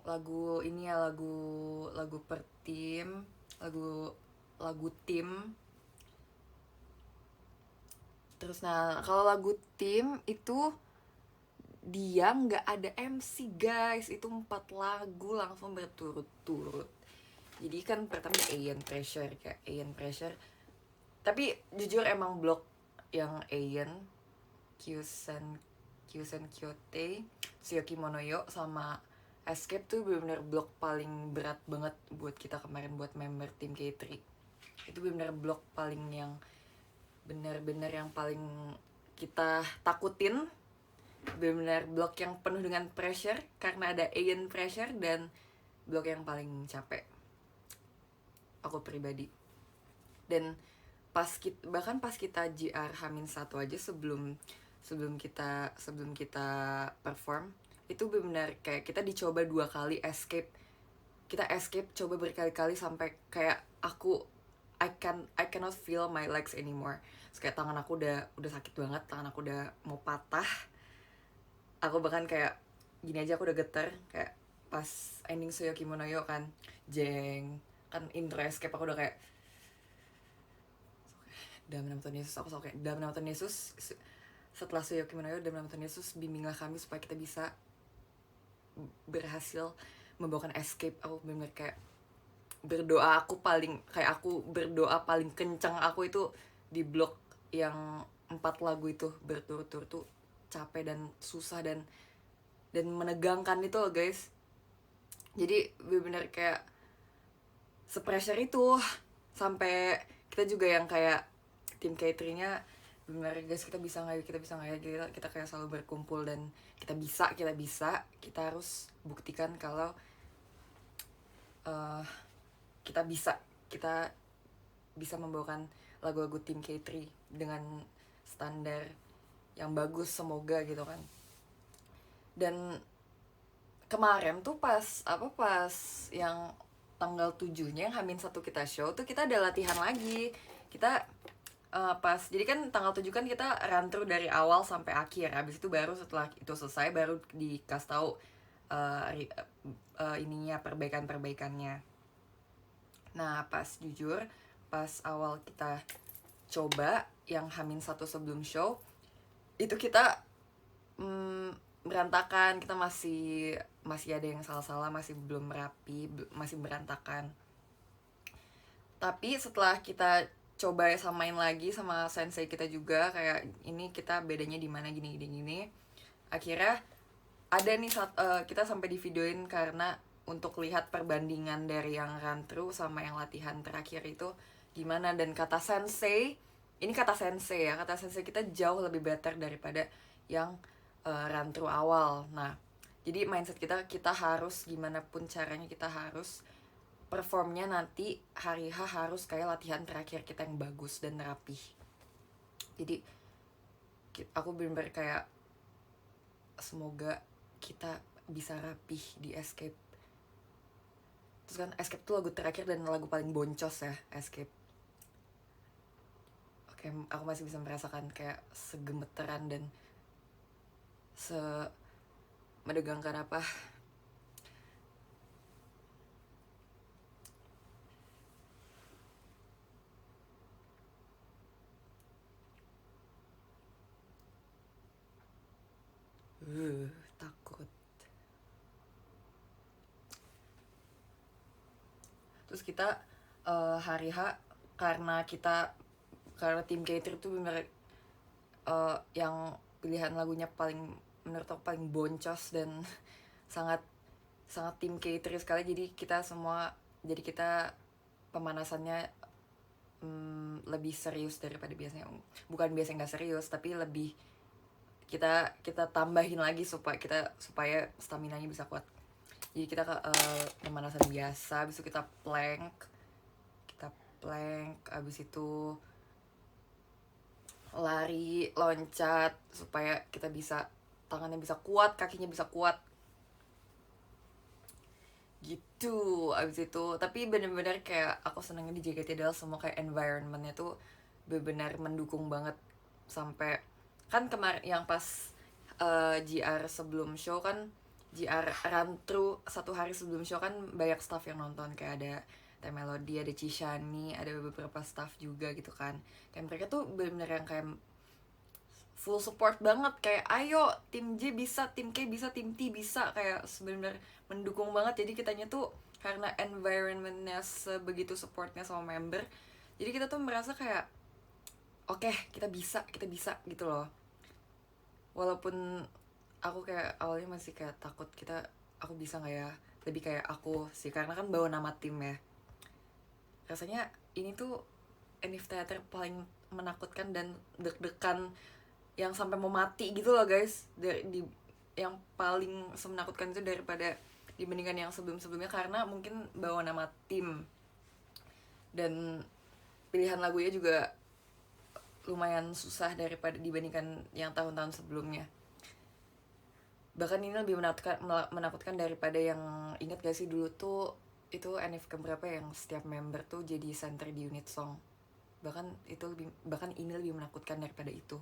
lagu ini ya, lagu per tim, lagu tim. Terus kalau lagu tim itu dia nggak ada MC guys, itu 4 lagu langsung berturut-turut. Jadi kan pertama Aeon Pressure, kayak Aeon Pressure. Tapi jujur emang blok yang Aeon, Kyusen Kyote, Tsuyoki Monoyo sama Escape tuh bener-bener blok paling berat banget buat kita kemarin, buat member tim K3. Itu bener-bener blok paling yang benar-benar yang paling kita takutin, benar-benar blok yang penuh dengan pressure karena ada alien pressure, dan blok yang paling capek aku pribadi. Dan bahkan pas kita GR H-1 aja sebelum kita perform, itu benar kayak kita dicoba 2 kali escape. Kita escape coba berkali-kali sampai kayak I cannot feel my legs anymore. Terus kayak tangan aku udah sakit banget, tangan aku udah mau patah. Aku bahkan kayak gini aja, aku udah getar kayak pas ending Suyoki Monoyo kan, jeng kan intro escape, aku udah kayak dalam nama Tuhan Yesus, aku kayak dalam nama Tuhan Yesus, setelah Suyoki Monoyo, dalam nama Tuhan Yesus bimbinglah kami supaya kita bisa berhasil membawakan escape. Aku bener-bener kayak berdoa, aku berdoa paling kencang aku itu di blok yang 4 lagu itu berturut-turut tuh capek dan susah dan menegangkan itu loh guys. Jadi bener-bener kayak se-pressure itu, sampai kita juga yang kayak tim K3-nya bener guys, kita bisa nggak kita kayak selalu berkumpul dan kita bisa harus buktikan kalau kita bisa membawakan lagu-lagu tim K3 dengan standar yang bagus, semoga gitu kan. Dan kemarin tuh pas yang tanggal 7-nya yang H-1 kita show tuh, kita ada latihan lagi. Kita jadi kan tanggal 7 kan kita run through dari awal sampai akhir. Habis itu baru setelah itu selesai baru dikasih tahu ininya, perbaikannya. Nah pas awal kita coba yang H-1 sebelum show itu kita berantakan, kita masih ada yang salah-salah, masih belum rapi, masih berantakan. Tapi setelah kita coba samain lagi sama sensei kita juga, kayak ini kita bedanya di mana gini, akhirnya ada nih kita sampai di videoin karena untuk lihat perbandingan dari yang run through sama yang latihan terakhir itu gimana. Dan kata sensei kita jauh lebih better daripada yang run through awal. Nah, jadi mindset kita harus gimana pun caranya, kita harus performnya nanti hari H harus kayak latihan terakhir kita yang bagus dan rapih. Jadi aku bener-bener kayak semoga kita bisa rapih di escape. Terus kan escape tuh lagu terakhir dan lagu paling boncos ya, escape. Oke, aku masih bisa merasakan kayak segemeteran dan menegangkan apa. Takut. Terus kita hari H karena tim K3 itu bener yang pilihan lagunya menurut aku paling boncos dan sangat tim K3 sekali. Jadi kita pemanasannya lebih serius daripada biasanya. Bukan biasanya nggak serius, tapi lebih kita tambahin lagi supaya stamina-nya bisa kuat. Jadi kita pemanasan biasa, habis itu kita plank, habis itu lari, loncat supaya kita tangannya bisa kuat, kakinya bisa kuat gitu. Abis itu tapi bener-bener kayak aku senengnya di JKT adalah semua kayak environmentnya tuh bener-bener mendukung banget. Sampai kan kemarin yang pas GR sebelum show kan, GR run through 1 hari sebelum show kan banyak staff yang nonton, kayak ada Teh Melody, ada Cishani, ada beberapa staff juga gitu kan. Kayak mereka tuh bener-bener yang kayak full support banget, kayak ayo tim J bisa, tim K bisa, tim T bisa, kayak sebenarnya mendukung banget. Jadi kitanya tuh karena environmentnya sebegitu supportnya sama member, jadi kita tuh merasa kayak oke, kita bisa gitu loh. Walaupun aku kayak awalnya masih kayak takut, aku bisa nggak ya, lebih kayak aku sih karena kan bawa nama tim ya. Rasanya ini tuh Enif Theater menakutkan dan deg-degan yang sampai mau mati gitu loh guys. Yang paling semenakutkan itu daripada dibandingkan yang sebelum-sebelumnya, karena mungkin bawa nama tim dan pilihan lagunya juga lumayan susah daripada dibandingkan yang tahun-tahun sebelumnya. Bahkan ini lebih menakutkan daripada yang, ingat gak sih dulu tuh itu NF keberapa yang setiap member tuh jadi center di unit song. Bahkan ini lebih menakutkan daripada itu.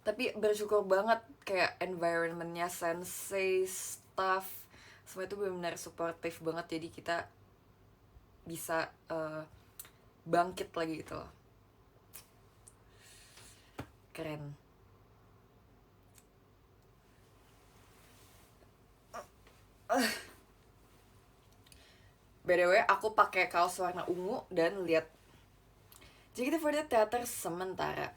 Tapi bersyukur banget kayak environmentnya, sensei, staff, semua itu benar-benar supportive banget, jadi kita bisa bangkit lagi gitu loh. Keren. BTW aku pakai kaos warna ungu dan lihat JKT48 teater sementara.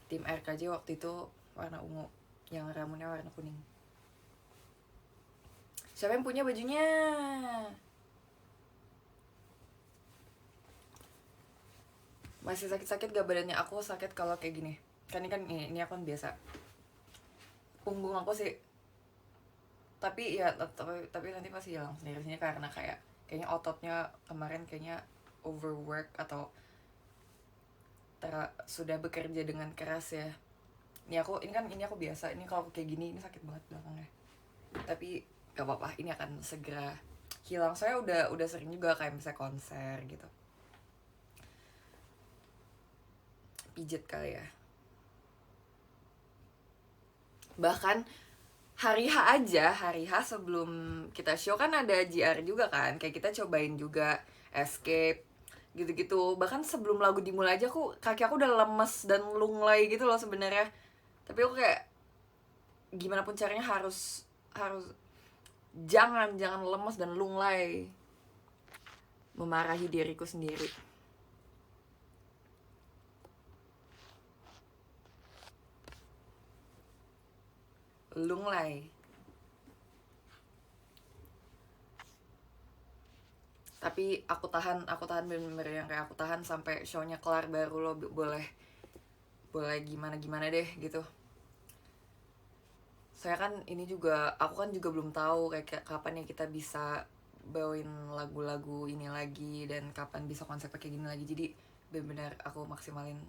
Tim RKJ waktu itu warna ungu, yang rambutnya warna kuning. Siapa yang punya bajunya? Masih sakit-sakit gak badannya? Aku sakit kalau kayak gini. Kan ini aku kan biasa. Punggung aku sih. Tapi ya tapi nanti pasti hilang sendiri sini, karena kayaknya ototnya kemarin kayaknya overwork atau sudah bekerja dengan keras ya. Ini aku biasa. Ini kalau kayak gini ini sakit banget belakangnya. Tapi gak apa-apa, ini akan segera hilang. Saya udah sering juga kayak misalnya konser gitu. Pijet kali ya. Bahkan hari H sebelum kita show kan ada JR juga kan. Kayak kita cobain juga Escape gitu-gitu. Bahkan sebelum lagu dimulai aja kaki aku udah lemes dan lunglai gitu loh sebenarnya. Tapi aku kayak gimana pun caranya harus jangan lemes dan lunglai. Memarahi diriku sendiri. Lunglai. Tapi aku tahan bener-bener yang kayak aku tahan sampai show-nya kelar, baru lo boleh gimana deh gitu. Aku kan juga belum tahu kayak kapan ya kita bisa bawain lagu-lagu ini lagi dan kapan bisa konsep kayak gini lagi. Jadi benar-benar aku maksimalin,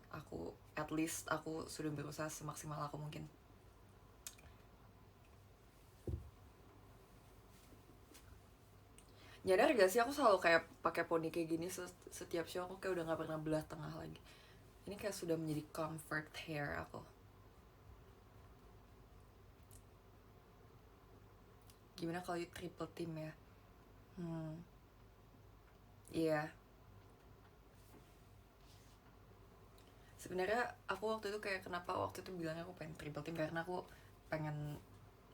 at least aku sudah berusaha semaksimal aku mungkin. Nyadar gak sih aku selalu kayak pakai poni kayak gini setiap show, aku kayak udah nggak pernah belah tengah lagi. Ini kayak sudah menjadi comfort hair aku. Gimana kalau triple team ya? Iya. Sebenarnya aku waktu itu kayak kenapa waktu itu bilangnya aku pengen triple team, karena aku pengen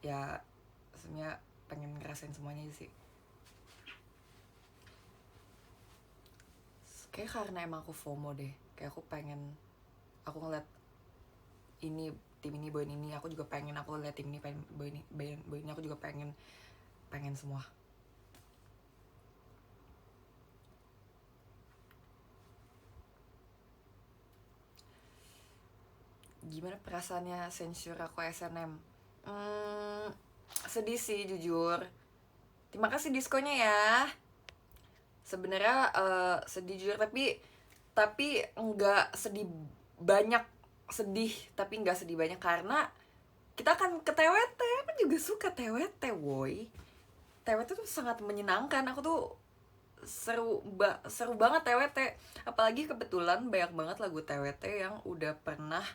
ya sebenarnya pengen ngerasain semuanya sih. Kayak karena emang aku FOMO deh, kayak aku ngeliat ini tim ini bawain ini, aku juga pengen, aku liat tim ini bawain ini, aku juga pengen semua. Gimana perasaannya sensor aku SNM? Sedih sih jujur. Terima kasih diskonya ya. Sebenarnya sedih jujur, tapi nggak sedih banyak. Tapi nggak sedih banyak karena kita akan ke TWT. Aku juga suka TWT, woy. TWT tuh sangat menyenangkan. Aku tuh seru banget TWT. Apalagi kebetulan banyak banget lagu TWT yang udah pernah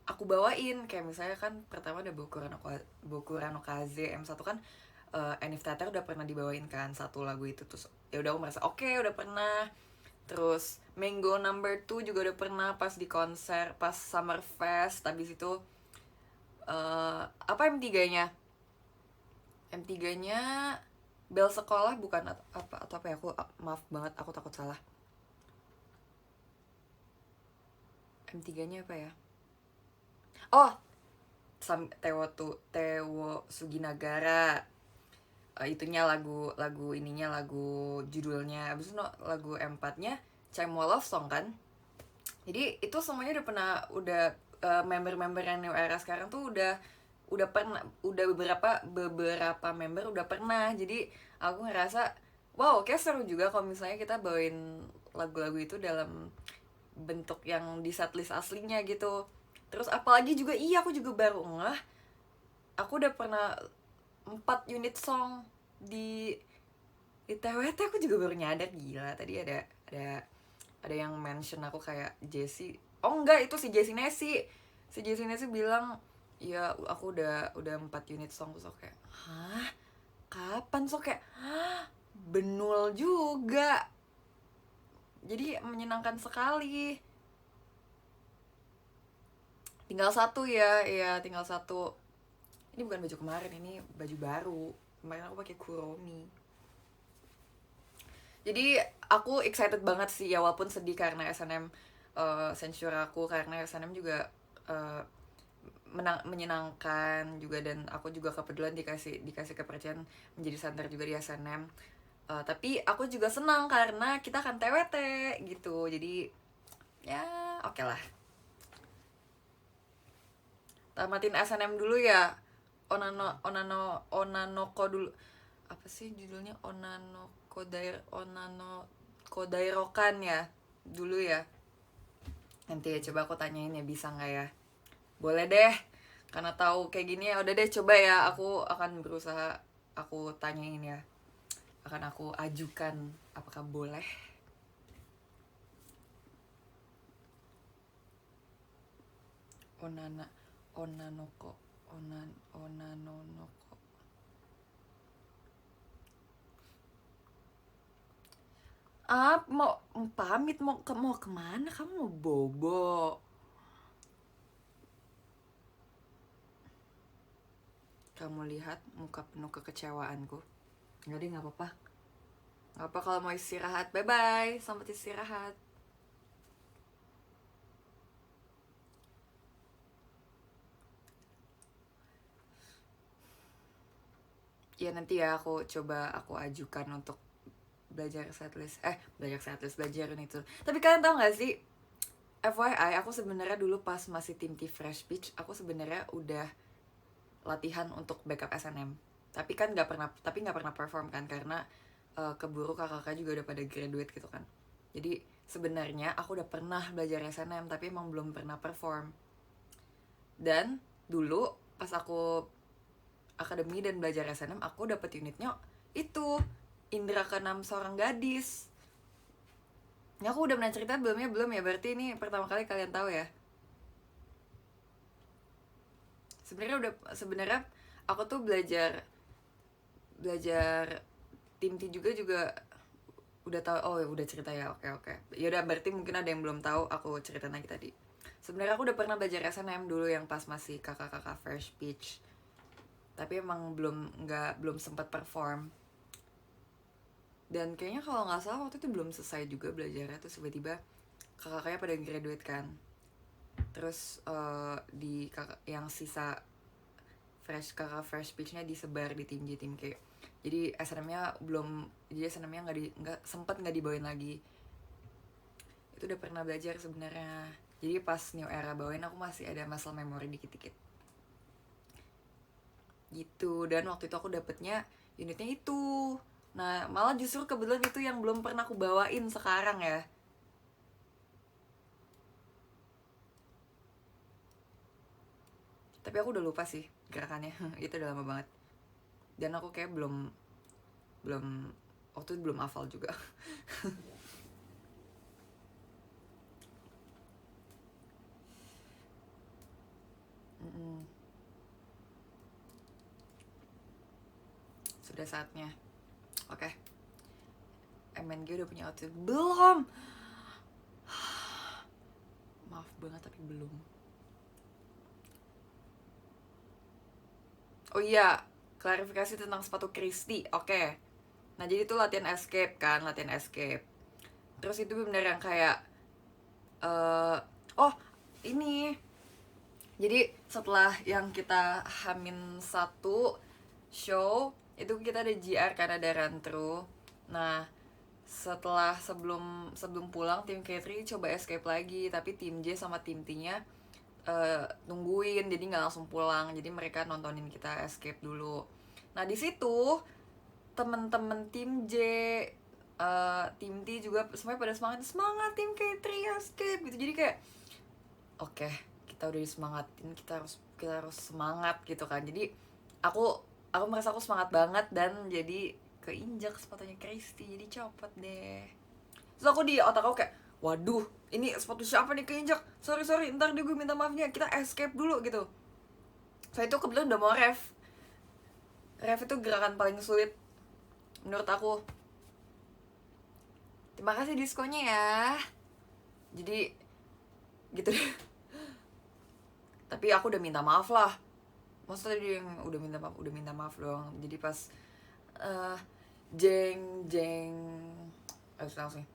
aku bawain. Kayak misalnya kan pertama ada Boku Rano Kaze M1 kan, Enif Theater udah pernah dibawain kan satu lagu itu. Terus ya udah aku merasa oke, udah pernah. Terus Mango Number 2 juga udah pernah pas di konser, pas Summer Fest. Habis itu apa M3-nya? M3-nya bel sekolah bukan atau apa ya, aku maaf banget, aku takut salah. M3-nya apa ya? Oh, Tewo Suginagara. Itunya lagu judulnya. Abis itu lagu M4-nya Cemo Love Song kan. Jadi itu semuanya udah member-member yang New Era sekarang tuh udah beberapa member udah pernah. Jadi aku ngerasa wow, kayak seru juga kalau misalnya kita bawain lagu-lagu itu dalam bentuk yang di setlist aslinya gitu. Terus apalagi juga aku juga baru ngeh, aku udah pernah 4 unit song di TWT. Aku juga baru nyadar, gila. Tadi ada yang mention aku kayak Jessie. Oh enggak, itu si Jessie Nesi. Si Jessie Nesi bilang, "Ya, aku udah 4 unit song." Terus aku kayak, "Hah? Kapan?" So kayak, "Hah? Benul juga." Jadi menyenangkan sekali. Tinggal satu ya, tinggal satu. Ini bukan baju kemarin, ini baju baru. Kemarin aku pakai Kuromi. Jadi aku excited banget sih ya, walaupun sedih karena SNM censure aku, karena SNM juga uh, menyenangkan juga, dan aku juga kebetulan dikasih kepercayaan menjadi center juga di SNM. Tapi aku juga senang karena kita akan TWT gitu. Jadi ya oke lah. Tamatin SNM dulu ya. Onanoko dulu. Apa sih judulnya? Onano Kodairokan ya dulu ya. Nanti ya coba aku tanyain ya, bisa nggak ya. Boleh deh, karena tahu kayak gini ya udah deh, coba ya, aku akan berusaha, aku tanyain ya, akan aku ajukan apakah boleh. Onanoko Onanonoko. Mau pamit, mau kemana? Kamu mau bobo? Kamu lihat muka penuh kekecewaanku. Nggak deh, nggak apa-apa. Nggak apa kalau mau istirahat. Bye bye, selamat istirahat. Ya nanti ya aku coba aku ajukan untuk belajar belajar itu. Tapi kalian tahu nggak sih, FYI, aku sebenarnya dulu pas masih tim T Fresh Beach, aku sebenarnya udah latihan untuk backup SNM. Tapi nggak pernah perform kan, karena keburu kakak-kakak juga udah pada graduate gitu kan. Jadi sebenarnya aku udah pernah belajar SNM, tapi emang belum pernah perform. Dan dulu pas aku akademi dan belajar SNM, aku dapet unitnya itu Indra Keenam Seorang Gadis. Ini aku udah pernah cerita belum ya? Belum ya, berarti ini pertama kali kalian tahu ya. Sebenarnya aku tuh belajar tim T juga udah tahu. Oh ya udah cerita ya, oke. Ya udah, berarti mungkin ada yang belum tahu, aku cerita lagi tadi. Sebenarnya aku udah pernah belajar SNM dulu yang pas masih kakak-kakak Fresh Beach, tapi emang belum sempat perform. Dan kayaknya kalau nggak salah waktu itu belum selesai juga belajarnya, terus tiba-tiba kakak-kakaknya pada graduate kan. Terus di kakak yang sisa kakak Fresh Beach-nya disebar di tim kayak. Jadi SNM-nya nggak sempat nggak dibawain lagi. Itu udah pernah belajar sebenarnya. Jadi pas New Era bawain, aku masih ada muscle memory dikit-dikit gitu. Dan waktu itu aku dapetnya unitnya itu. Nah malah justru kebetulan itu yang belum pernah aku bawain sekarang ya. Tapi aku udah lupa sih gerakannya. Itu udah lama banget. Dan aku kayak belum waktu itu belum hafal juga. Sudah saatnya. Oke. MNG udah punya outfit belum? Maaf banget tapi belum. Oh iya, klarifikasi tentang sepatu Christy. Oke. Nah jadi itu latihan escape. Terus itu bener yang kayak oh ini. Jadi setelah yang kita H-1 show, itu kita ada GR kan, ada run through. Nah setelah sebelum sebelum pulang tim K3 coba escape lagi, tapi tim J sama tim T-nya nungguin, jadi nggak langsung pulang, jadi mereka nontonin kita escape dulu. Nah di situ temen-temen tim J, tim T juga semuanya pada semangat semangat tim K3 escape gitu, jadi kayak oke, kita udah disemangatin, kita harus semangat gitu kan. Jadi aku merasa aku semangat banget, dan jadi keinjak sepatunya Christy, jadi copot deh. Terus aku di otak aku kayak, waduh, ini sepatu siapa nih keinjak, sorry ntar deh gue minta maafnya, kita escape dulu gitu. So itu kebetulan udah mau ref itu gerakan paling sulit menurut aku. Terima kasih diskonya ya. Jadi gitu deh. Tapi aku udah minta maaf lah, maksudnya dia yang udah minta maaf doang. Jadi pas jeng langsung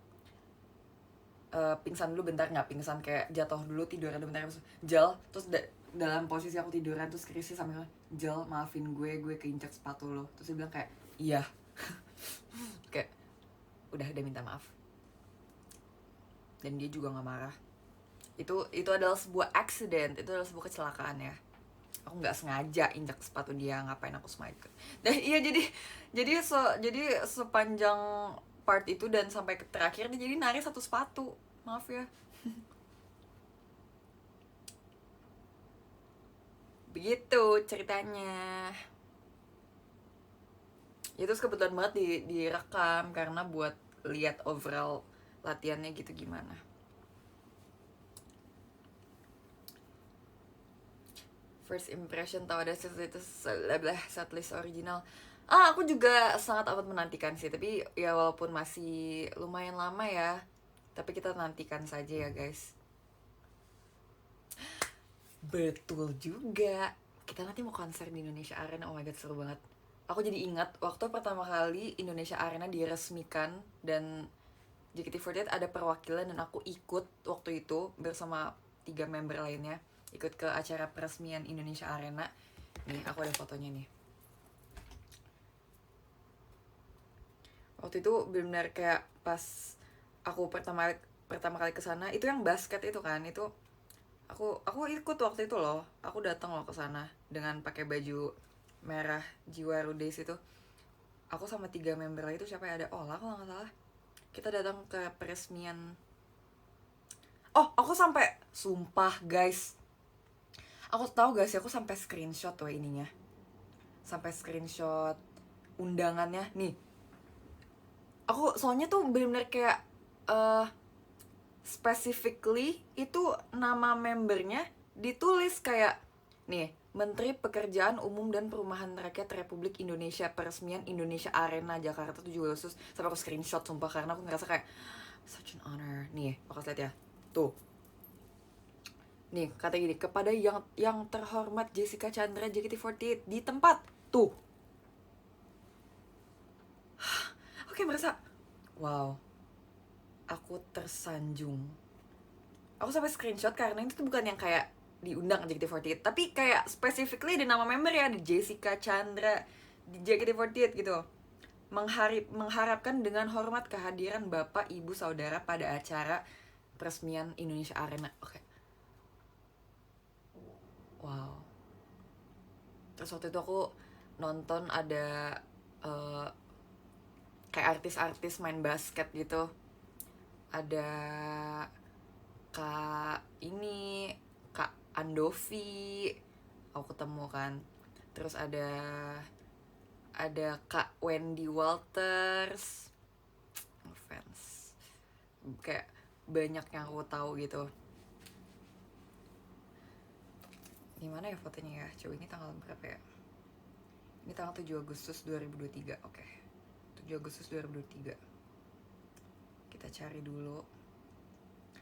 pingsan dulu bentar, nggak pingsan, kayak jatuh dulu, tidur dulu bentar, terus Jel, terus dalam posisi aku tiduran, terus Chrissy sambil Jel maafin gue keinjak sepatu lo. Terus dia bilang kayak iya. Kayak udah minta maaf, dan dia juga nggak marah. Itu adalah sebuah accident, itu adalah sebuah kecelakaan ya. Aku nggak sengaja injak sepatu dia, ngapain aku smite. Dan iya, jadi sepanjang part itu dan sampai ke terakhir dia jadi narik satu sepatu, maaf ya. Begitu ceritanya. Ya terus kebetulan banget direkam karena buat lihat overall latihannya gitu gimana. First impression tahu ada setlist original. Aku juga sangat amat menantikan sih, tapi ya walaupun masih lumayan lama ya, tapi kita nantikan saja ya guys. Betul juga, kita nanti mau konser di Indonesia Arena. Oh my god, seru banget. Aku jadi ingat waktu pertama kali Indonesia Arena diresmikan dan JKT48 ada perwakilan, dan aku ikut waktu itu bersama 3 member lainnya, ikut ke acara peresmian Indonesia Arena. Nih, aku ada fotonya nih. Waktu itu benar-benar kayak pas aku pertama kali kesana, itu yang basket itu kan, itu aku ikut waktu itu loh. Aku datang loh ke sana dengan pakai baju merah Jiwa Rudes itu. Aku sama 3 member itu, siapa ya, ada Ola kalau nggak salah. Kita datang ke peresmian. Oh, aku sampai, sumpah guys, aku tahu gak sih, aku sampai screenshot tuh ininya, sampai screenshot undangannya nih. Aku soalnya tuh bener-bener kayak specifically itu nama membernya ditulis kayak nih, Menteri Pekerjaan Umum dan Perumahan Rakyat Republik Indonesia, peresmian Indonesia Arena Jakarta 7 Agustus. Sampai aku screenshot sumpah, karena aku ngerasa kayak such an honor. Nih, aku lihat ya, tuh nih, kata gini, kepada yang terhormat Jessica Chandra JKT48 di tempat tuh. Oke, merasa wow, aku tersanjung. Aku sampai screenshot karena itu tuh bukan yang kayak diundang JKT48, tapi kayak specifically ada nama member ya, ada Jessica Chandra di JKT48 gitu. Mengharapkan dengan hormat kehadiran Bapak, Ibu, Saudara pada acara peresmian Indonesia Arena. Oke. Wow. Terus waktu itu aku nonton ada kayak artis-artis main basket gitu. Ada Kak Andovi, aku ketemu kan. Terus ada Kak Wendy Walters, fans, kayak banyak yang aku tahu gitu. Gimana ya fotonya ya, coba ini tanggal berapa ya, ini tanggal 7 Agustus 2023. Oke, 7 Agustus 2023. Kita cari dulu.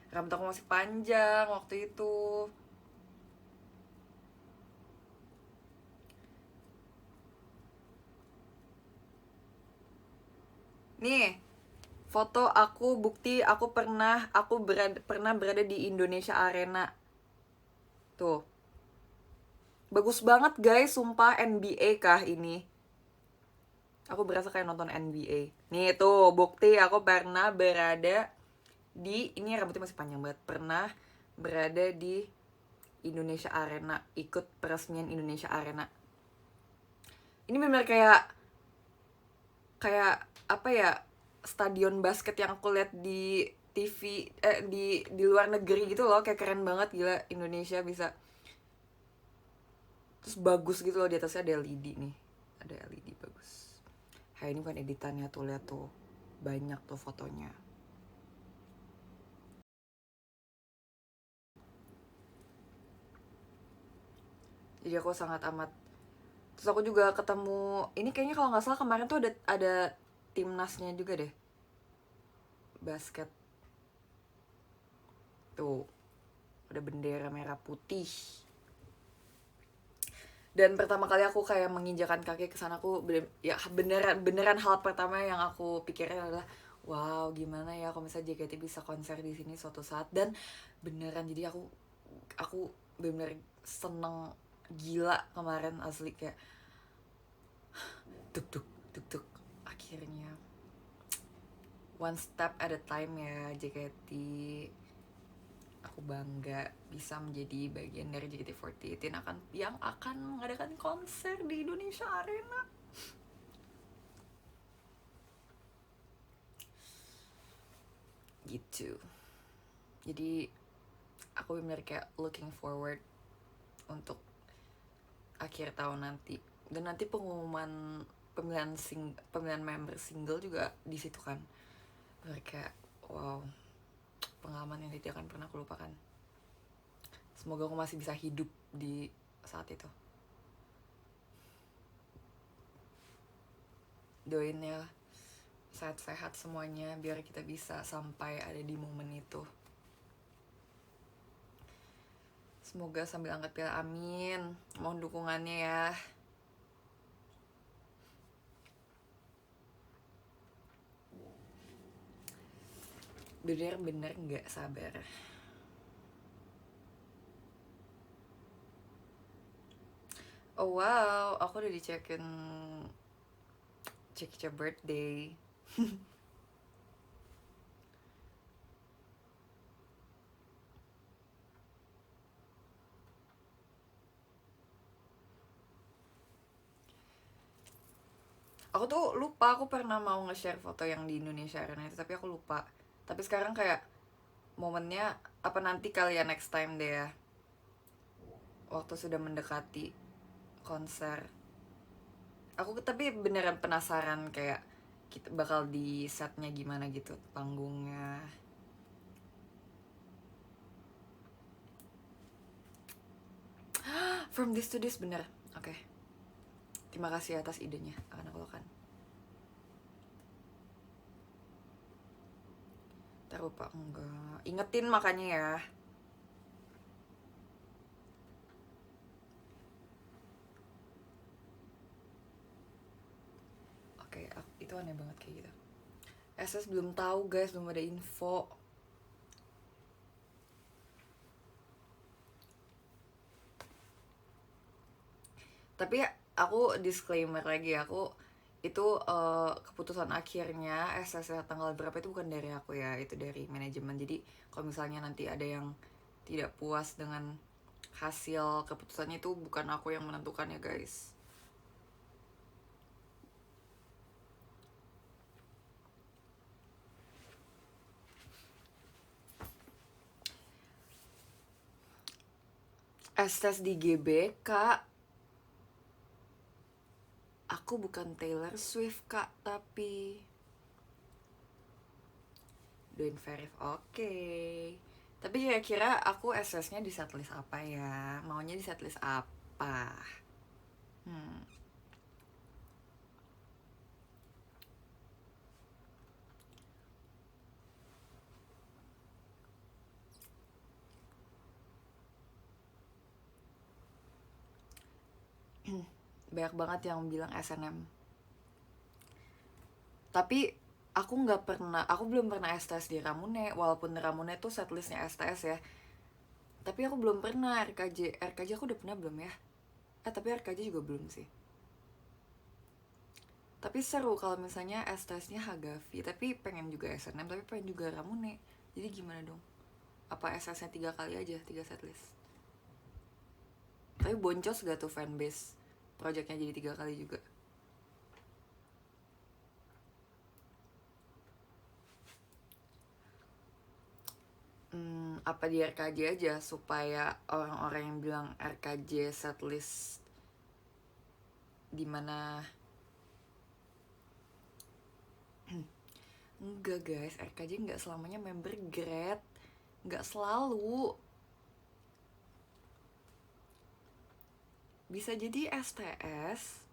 Rambut aku masih panjang waktu itu. Nih, foto aku, bukti aku pernah berada di Indonesia Arena. Tuh. Bagus banget guys, sumpah, NBA kah ini? Aku berasa kayak nonton NBA. Nih tuh bukti aku pernah berada di, ini rambutnya masih panjang banget, pernah berada di Indonesia Arena, ikut peresmian Indonesia Arena. Ini benar kayak kayak apa ya, stadion basket yang aku lihat di TV, di luar negeri gitu loh, kayak keren banget, gila Indonesia bisa. Terus bagus gitu loh, di atasnya ada LED nih, ada LED bagus. Hai, ini bukan editannya tuh, lihat tuh, banyak tuh fotonya. Jadi aku sangat amat. Terus aku juga ketemu, ini kayaknya kalau nggak salah kemarin tuh ada timnasnya juga deh, basket. Tuh, ada bendera merah putih. Dan pertama kali aku kayak menginjakan kaki ke sana, aku ya beneran hal pertama yang aku pikirin adalah wow, gimana ya kalau misalnya JKT bisa konser di sini suatu saat. Dan beneran, jadi aku bener seneng gila kemarin, asli kayak tuk tuk tuk tuk, akhirnya one step at a time ya JKT. Aku bangga bisa menjadi bagian dari JKT48 yang akan mengadakan konser di Indonesia Arena. Gitu. Jadi aku benar kayak looking forward untuk akhir tahun nanti. Dan nanti pengumuman pemilihan member single juga di situ kan. Benar kayak wow, pengalaman yang tidak akan pernah aku lupakan. Semoga aku masih bisa hidup di saat itu. Doain ya, sehat-sehat semuanya biar kita bisa sampai ada di momen itu. Semoga sambil angkat piala, amin. Mohon dukungannya ya. Bener-bener gak sabar. Oh wow, aku udah dicekin Cikica birthday. Aku tuh lupa, aku pernah mau nge-share foto yang di Indonesia Arena itu, tapi aku lupa. Tapi sekarang kayak momennya, apa nanti kali ya, next time deh ya, waktu sudah mendekati konser. Aku tapi beneran penasaran kayak kita bakal di setnya gimana gitu, panggungnya. From this to this, bener. Oke. Terima kasih atas idenya, akan aku lakukan. Terlupa enggak. Ingetin makanya ya. Oke, itu aneh banget kayak gitu. SS belum tahu guys, belum ada info. Tapi aku disclaimer lagi, aku itu keputusan akhirnya SS tanggal berapa itu bukan dari aku ya, itu dari manajemen. Jadi kalau misalnya nanti ada yang tidak puas dengan hasil keputusannya, itu bukan aku yang menentukan ya guys. SS di GBK, aku bukan Taylor Swift kak, tapi doing very oke. Tapi kira-kira aku SS-nya di setlist apa ya? Maunya di setlist apa? Hmm. Banyak banget yang bilang SNM. Tapi aku belum pernah STS di Ramune, walaupun Ramune tuh setlistnya STS ya. Tapi aku belum pernah RKJ aku udah pernah belum ya? Tapi RKJ juga belum sih. Tapi seru kalau misalnya STS-nya Hagafi, tapi pengen juga SNM, tapi pengen juga Ramune. Jadi gimana dong? Apa STS-nya 3 kali aja, 3 setlist? Tapi boncos gak tuh fanbase projectnya jadi 3 kali juga? Apa di RKJ aja supaya orang-orang yang bilang RKJ setlist dimana enggak guys, RKJ nggak selamanya member grade, nggak selalu, bisa jadi STS.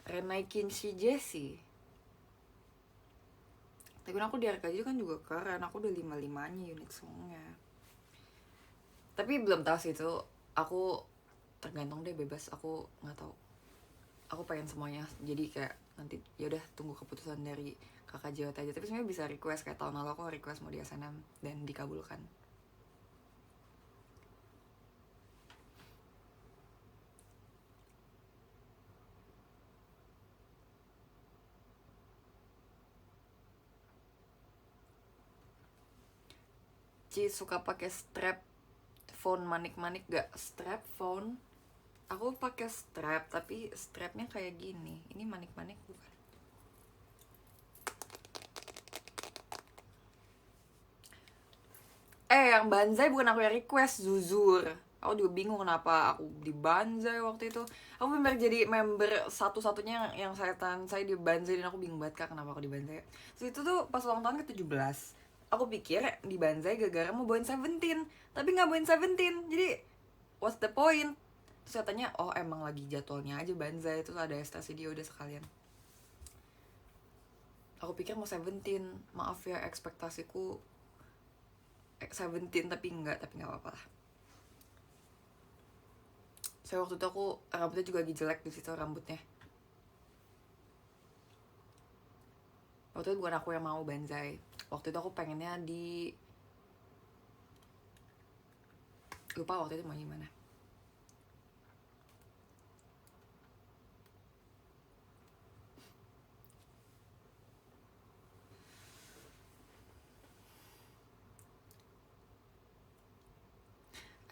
Renaikin si Jessie, tapi kan aku di RKJ kan juga keren, aku udah 5-5-nya unit songnya. Tapi belum tahu sih itu, aku tergantung deh, bebas, aku nggak tahu. Aku pengen semuanya, jadi kayak nanti ya udah tunggu keputusan dari kakak Jawat aja. Tapi sebenarnya bisa request, kayak tahun lalu aku request mau di SNM dan dikabulkan. Ci suka pakai strap phone manik-manik gak? Strap phone? Aku pakai strap, tapi strapnya kayak gini. Ini manik-manik bukan? Yang banzai bukan aku yang request, Zuzur. Aku juga bingung kenapa aku di banzai waktu itu. Aku bener jadi member satu-satunya yang saya di banzai, dan aku bingung banget kak kenapa aku di banzai. Terus itu tuh pas ulang tahun ke-17, aku pikir di banzai gara-gara mau bawain Seventeen, tapi nggak bawain Seventeen. Jadi what's the point? Terus katanya oh emang lagi jadwalnya aja banzai, itu ada estasi dia udah sekalian. Aku pikir mau Seventeen, maaf ya ekspektasiku Seventeen, tapi nggak apa-apa lah. Saya waktu itu aku rambutnya juga lagi jelek di situ rambutnya. Waktu itu bukan aku yang mau banzai. Waktu itu aku pengennya di, lupa waktu itu mau gimana.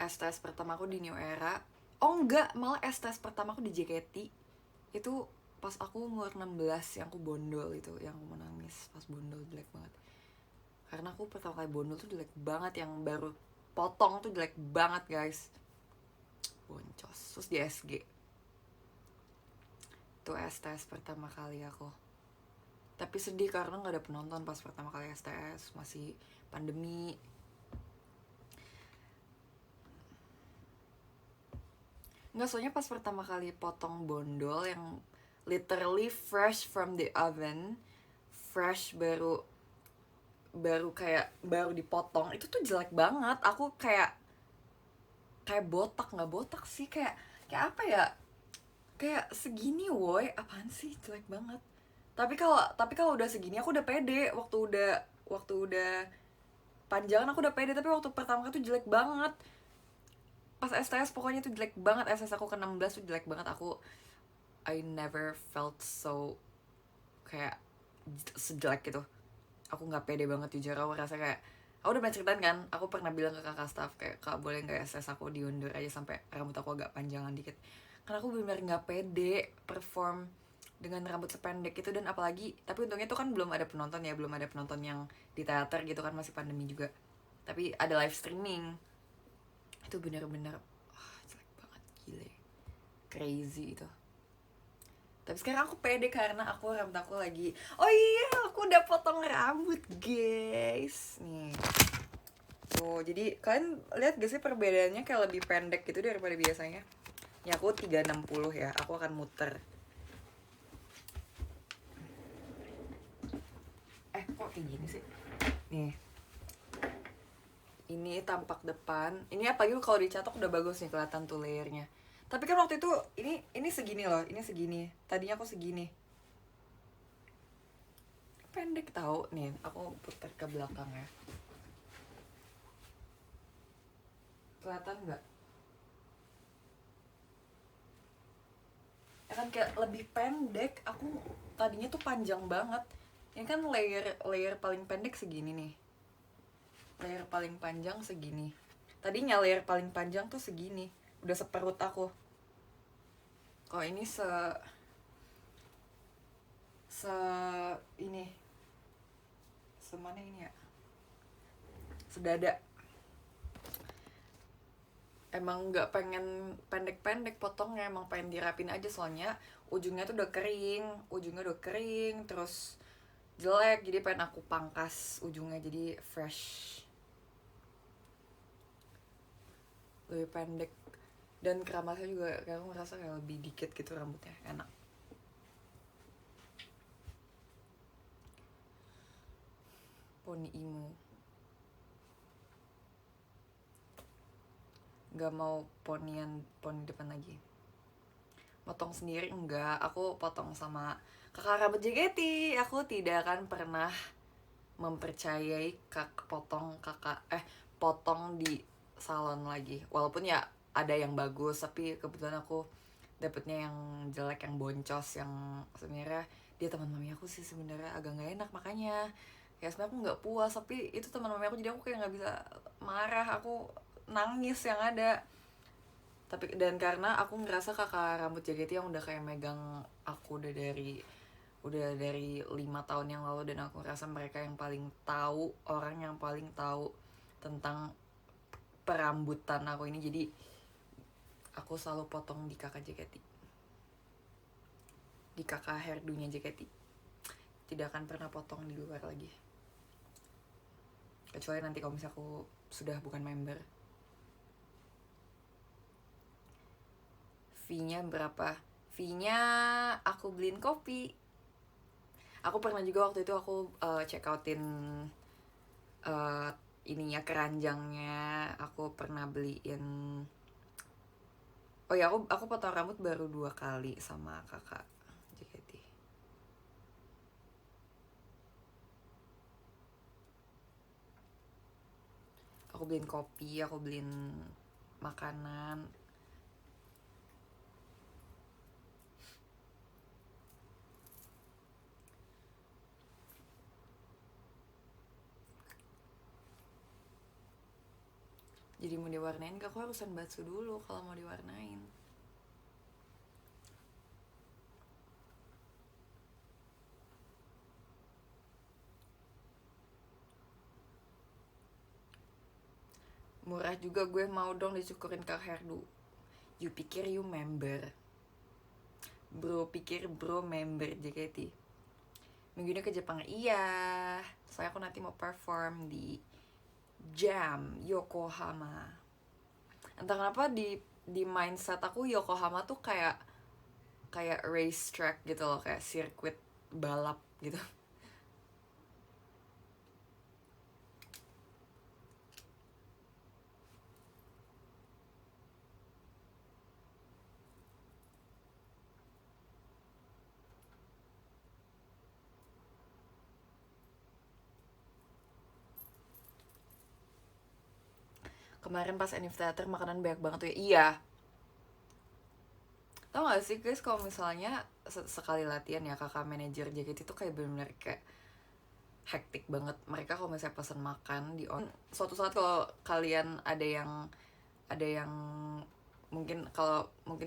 STS pertamaku di New Era. Oh enggak, malah STS pertamaku di JKT. Itu pas aku umur 16 yang aku bondol itu, yang aku menangis pas bondol, jelek banget. Karena aku pertama kali bondol tuh jelek banget, yang baru potong tuh jelek banget guys. Boncos. Terus di SG. Itu STS pertama kali aku. Tapi sedih karena gak ada penonton pas pertama kali STS, masih pandemi. Nggak, soalnya pas pertama kali potong bondol yang literally fresh from the oven, fresh, baru kayak baru dipotong, itu tuh jelek banget. Aku kayak botak, nggak botak sih, kayak apa ya, kayak segini woi, apaan sih, jelek banget. Tapi kalau udah segini aku udah pede. Waktu udah panjangan aku udah pede, tapi waktu pertama kali tuh jelek banget. Pas STS pokoknya tuh jelek banget. STS aku ke-16 tuh jelek banget. I never felt so kayak sejelek gitu. Aku nggak pede banget jujur. Aku rasa kayak, aku udah pernah ceritain kan, aku pernah bilang ke kakak staff kayak, kak boleh nggak STS aku diundur aja sampai rambut aku agak panjangan dikit, karena aku benar-benar nggak pede perform dengan rambut sependek itu. Dan apalagi, tapi untungnya tuh kan belum ada penonton ya, belum ada penonton yang di teater gitu kan, masih pandemi juga. Tapi ada live streaming. Itu bener-bener jelek banget, gile, crazy itu. Tapi sekarang aku pede karena rambut aku lagi, oh iya aku udah potong rambut guys. Nih tuh, jadi kalian lihat gak sih perbedaannya, kayak lebih pendek gitu daripada biasanya. Ya aku 360 ya, aku akan muter. Kok kayak gini sih. Nih, ini tampak depan. Ini apalagi kalau dicatok udah bagus nih, kelihatan tuh layernya. Tapi kan waktu itu ini segini loh, ini segini. Tadinya aku segini. Pendek tahu nih, aku putar ke belakang ya. Kelihatan nggak? ya kan kayak lebih pendek. Aku tadinya tuh panjang banget. Ini kan layer paling pendek segini nih, layer paling panjang segini. Tadinya layer paling panjang tuh segini, udah seperut aku. Kalau ini se ini semana ini ya, sedada. Emang nggak pengen pendek-pendek potongnya, emang pengen dirapin aja, soalnya ujungnya tuh udah kering terus jelek, jadi pengen aku pangkas ujungnya jadi fresh, lebih pendek. Dan keramasnya juga kayak aku ngerasa kayak lebih dikit gitu rambutnya, enak. Poni Imo, nggak mau poni depan lagi. Potong sendiri enggak, aku potong sama kakak rambut JKT. Aku tidak akan pernah mempercayai potong di salon lagi. Walaupun ya ada yang bagus, tapi kebetulan aku dapetnya yang jelek, yang boncos, yang sebenarnya dia teman mami aku sih, sebenarnya agak nggak enak. Makanya ya sebenarnya aku nggak puas, tapi itu teman mami aku, jadi aku kayak nggak bisa marah, aku nangis yang ada. Tapi dan karena aku ngerasa kakak rambut JKT yang udah kayak megang aku udah dari 5 tahun yang lalu, dan aku ngerasa mereka yang paling tahu, orang yang paling tahu tentang perambutan aku ini. Jadi aku selalu potong di kakak JKT, di kakak hairdo-nya JKT. Tidak akan pernah potong di luar lagi, kecuali nanti kalau misalnya aku sudah bukan member. Fee-nya berapa? Fee-nya aku beliin kopi. Aku pernah juga waktu itu aku check outin ininya, keranjangnya. Aku pernah beliin. Oh ya, aku potong rambut baru 2 kali sama kakak JKT. Aku beliin kopi, aku beliin makanan. Jadi mau diwarnain gak? Aku harusan batsu dulu kalau mau diwarnain. Murah juga, gue mau dong dicukurin ke hairdo. You pikir you member? Bro pikir bro member JKT. Minggu ini ke Jepang, iya. Soalnya aku nanti mau perform di Jam Yokohama. Entah kenapa di mindset aku Yokohama tuh kayak race track gitu loh, kayak sirkuit balap gitu. Kemarin pas Anif Theater makanan banyak banget tuh ya. Iya. Tau gak sih guys, kalau misalnya sekali latihan ya, kakak manajer JKT tuh kayak bener-bener kayak hektik banget. Mereka kalau misalnya pesan makan di suatu saat kalau kalian ada yang mungkin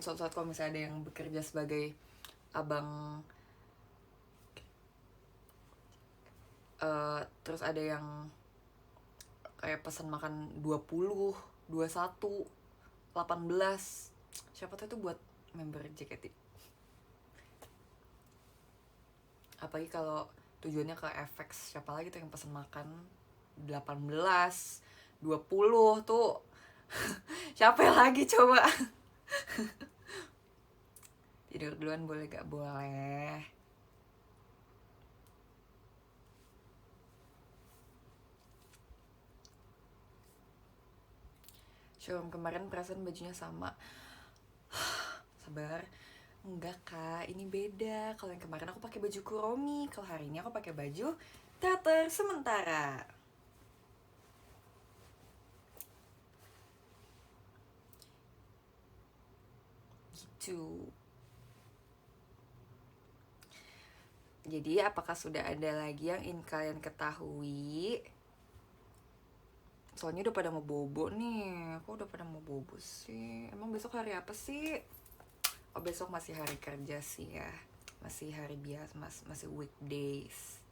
suatu saat kalau misalnya ada yang bekerja sebagai abang, terus ada yang kayak pesan makan 20, 21, 18, siapa tuh itu buat member JKT. Apalagi kalau tujuannya ke FX, siapa lagi tuh yang pesan makan 18, 20 tuh. Siapa lagi coba? Tidur duluan boleh gak? Boleh. Showroom kemarin perasaan bajunya sama. Sabar. Enggak kak, ini beda. Kalau yang kemarin aku pakai baju Kuromi, kalau hari ini aku pakai baju teater sementara. Gitu. Jadi apakah sudah ada lagi yang ingin kalian ketahui? Soalnya udah pada mau bobo nih. Aku udah pada mau bobo sih. Emang besok hari apa sih? Oh, besok masih hari kerja sih ya. Masih hari biasa, masih weekdays.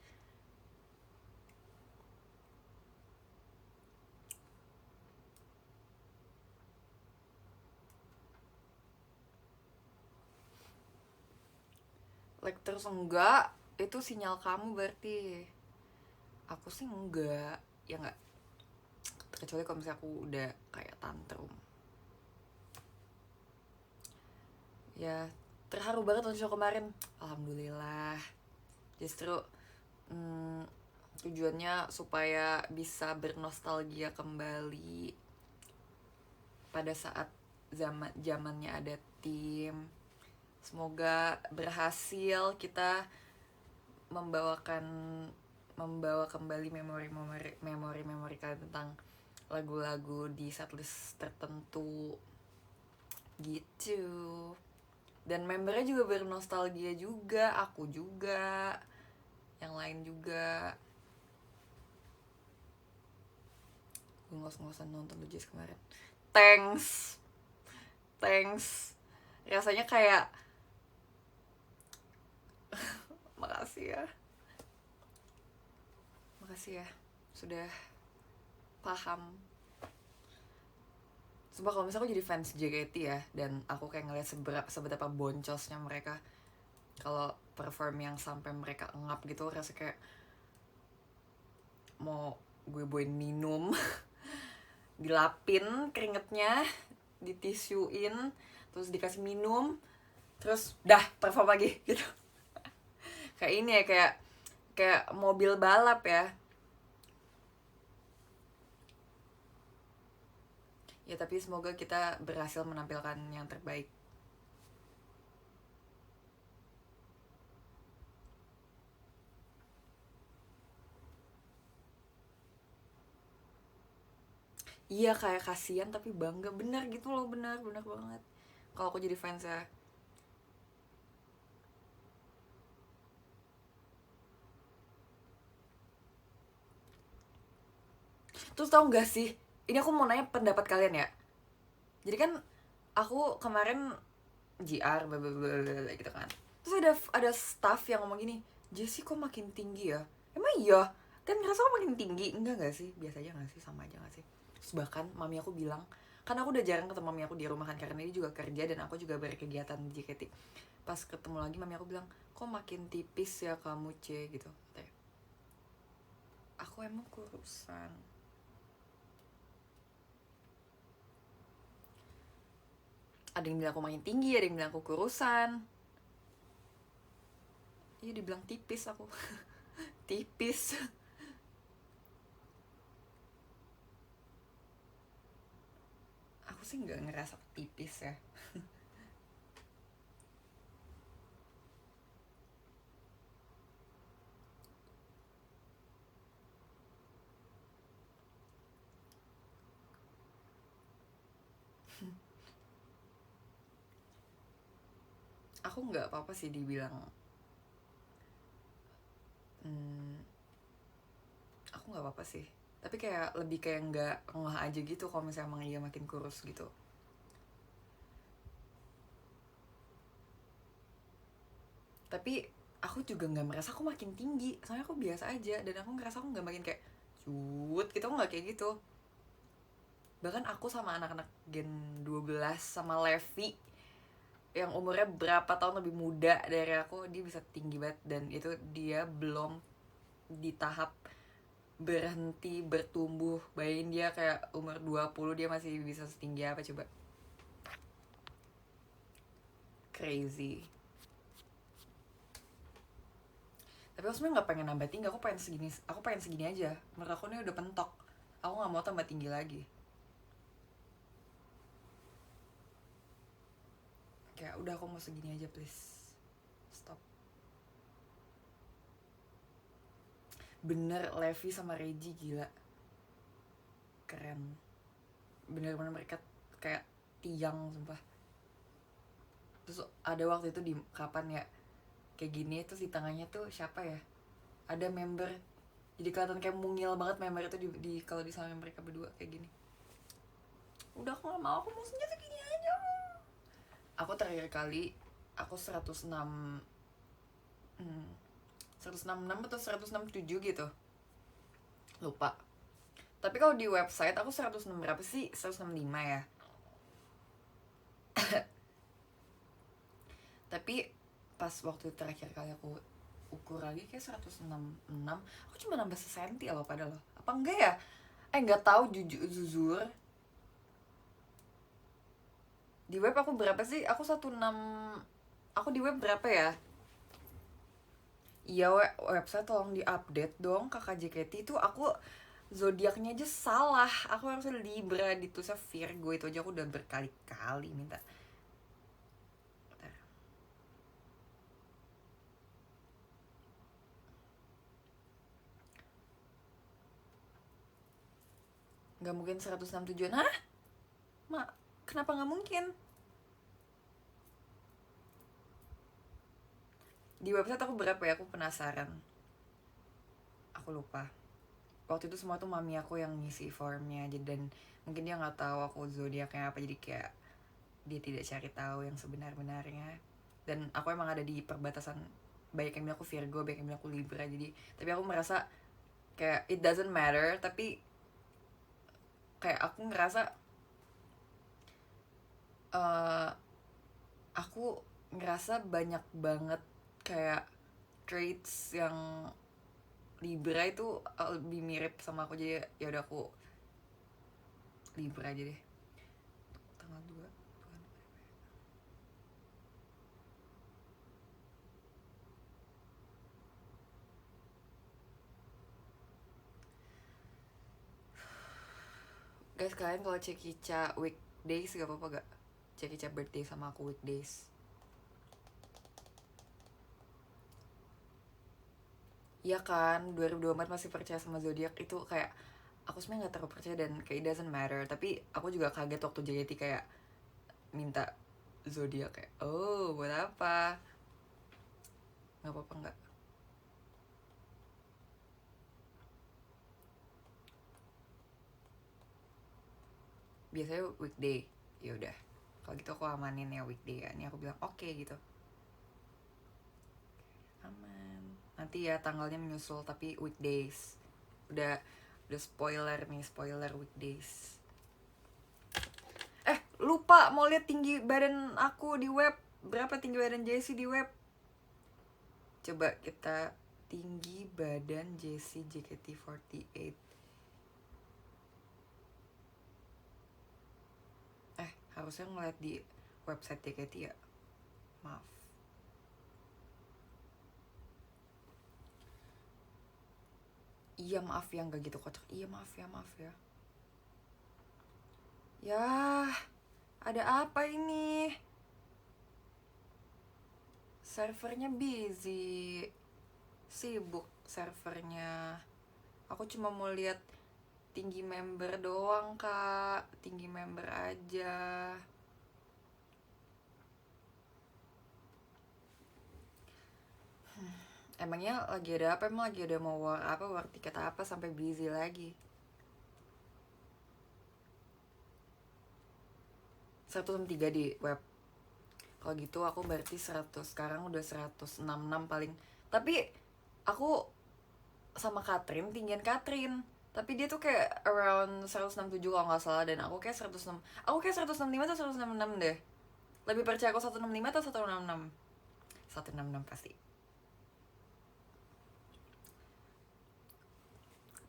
Like terus enggak, itu sinyal kamu berarti. Aku sih enggak. Ya enggak. Kecuali kalau misalnya aku udah kayak tantrum. Ya, terharu banget untuk show kemarin. Alhamdulillah. Justru tujuannya supaya bisa bernostalgia kembali pada saat zamannya ada tim. Semoga berhasil kita membawakan membawa kembali memori kalian tentang lagu-lagu di setlist tertentu gitu. Dan membernya juga bernostalgia juga, aku juga, yang lain juga. Gue ngos-ngosan nonton The Jazz kemarin. Thanks. Rasanya kayak makasih ya sudah paham. Sumpah kalau misalnya aku jadi fans JKT ya, dan aku kayak ngeliat seberapa boncosnya mereka kalau perform yang sampai mereka engap gitu, rasa kayak mau gue bawain minum dilapin keringetnya, ditisuin, terus dikasih minum, terus dah perform lagi gitu. Kayak ini ya, kayak mobil balap ya. Ya tapi semoga kita berhasil menampilkan yang terbaik. Iya, kayak kasihan tapi bangga, benar gitu loh, benar banget kalau aku jadi fans ya. Terus tau gak sih, ini aku mau nanya pendapat kalian ya. Jadi kan aku kemarin GR blablabla gitu kan. Terus ada staff yang ngomong gini, Jessie kok makin tinggi ya? Emang iya? Kan ngerasa kok makin tinggi? Enggak gak sih? Biasa aja gak sih? Sama aja gak sih? Terus bahkan mami aku bilang, kan aku udah jarang ketemu mami aku di rumah kan, karena dia juga kerja dan aku juga berkegiatan di JKT. Pas ketemu lagi mami aku bilang, kok makin tipis ya kamu C gitu. Aku emang kurusan. Ada yang bilang aku makin tinggi, ada yang bilang aku kurusan. Iya, dibilang tipis aku. Tipis. Aku sih nggak ngerasa tipis ya. Aku nggak apa-apa sih dibilang aku nggak apa-apa sih, tapi kayak lebih kayak nggak ngeh aja gitu kalau misalnya emang iya makin kurus gitu. Tapi aku juga nggak merasa aku makin tinggi, soalnya aku biasa aja, dan aku ngerasa aku nggak makin kayak cut gitu, aku nggak kayak gitu. Bahkan aku sama anak-anak gen 12 sama Levi yang umurnya berapa tahun lebih muda dari aku, dia bisa tinggi banget, dan itu dia belum di tahap berhenti bertumbuh. Bayangin dia kayak umur 20 dia masih bisa setinggi apa coba. Crazy. Tapi aku sebenarnya nggak pengen nambah tinggi, aku pengen segini aja. Menurut aku ini udah pentok, aku nggak mau tambah tinggi lagi. Kayak udah, aku mau segini aja please, stop. Bener, Levi sama Reggie gila, keren. Bener-bener mereka kayak tiang sumpah. Terus ada waktu itu di kapan ya, kayak gini, terus di tengahnya tuh siapa ya, ada member, jadi kelihatan kayak mungil banget member itu di kalau di sama mereka berdua kayak gini. Udah aku gak mau, aku mau senjata gini aja. Aku terakhir kali aku 106 166 atau 167 gitu, lupa. Tapi kalau di website aku 106 berapa sih, 165 ya. Tapi pas waktu terakhir kali aku ukur lagi kayak 166, aku cuma nambah sesenti loh padahal loh. Apa enggak ya? Nggak tahu, jujur. Di web aku berapa sih? Aku 16. Aku di web berapa ya? Iya, website tolong diupdate dong. Kakak JKT itu aku zodiaknya aja salah. Aku harusnya Libra, ditulisnya Virgo. Itu aja aku udah berkali-kali minta. Nggak mungkin 167. Hah? Mak, kenapa nggak mungkin? Di website aku berapa ya? Aku penasaran. Aku lupa. Waktu itu semua tuh mami aku yang ngisi formnya aja, dan mungkin dia nggak tahu aku zodiaknya apa, jadi kayak dia tidak cari tahu yang sebenar-benarnya. Dan aku emang ada di perbatasan, banyak yang bilang aku Virgo, banyak yang bilang aku Libra, jadi tapi aku merasa kayak it doesn't matter. Tapi kayak aku ngerasa uh, aku ngerasa banyak banget kayak traits yang Libra itu lebih mirip sama aku, jadi ya udah aku Libra aja deh. Tanggal 2 guys, kalian kalau Cekica weekdays gak apa-apa gak? Cekica birthday sama aku weekdays. Iya kan, 2024 masih percaya sama zodiak itu kayak aku sebenarnya nggak terlalu percaya dan kayak it doesn't matter. Tapi aku juga kaget waktu JKT kayak minta zodiak, kayak oh buat apa? Nggak apa-apa nggak. Biasanya weekday. Ya udah. Kalau gitu aku amanin ya weekday ya. Ini aku bilang oke gitu. Aman. Nanti ya tanggalnya menyusul tapi weekdays. Udah spoiler nih, spoiler weekdays. Lupa mau lihat tinggi badan aku di web. Berapa tinggi badan Jessie di web? Coba kita tinggi badan Jessie JKT48. Harusnya ngeliat di website JKT ya. Maaf. Iya maaf ya, nggak gitu kocak. Iya maaf ya. Ya, ada apa ini? Servernya busy. Sibuk servernya. Aku cuma mau lihat tinggi member doang, Kak. Tinggi member aja. Emangnya lagi ada apa? Emang lagi ada mau war apa? War tiket apa sampai busy lagi? 103 di web. Kalau gitu aku berarti 100. Sekarang udah 166 paling. Tapi aku sama Catherine tinggian Catherine. Tapi dia tuh kayak around 167 kalau nggak salah, dan aku kayak 106. Aku kayak 165 atau 166 deh. Lebih percaya aku 165 atau 166? 166 pasti.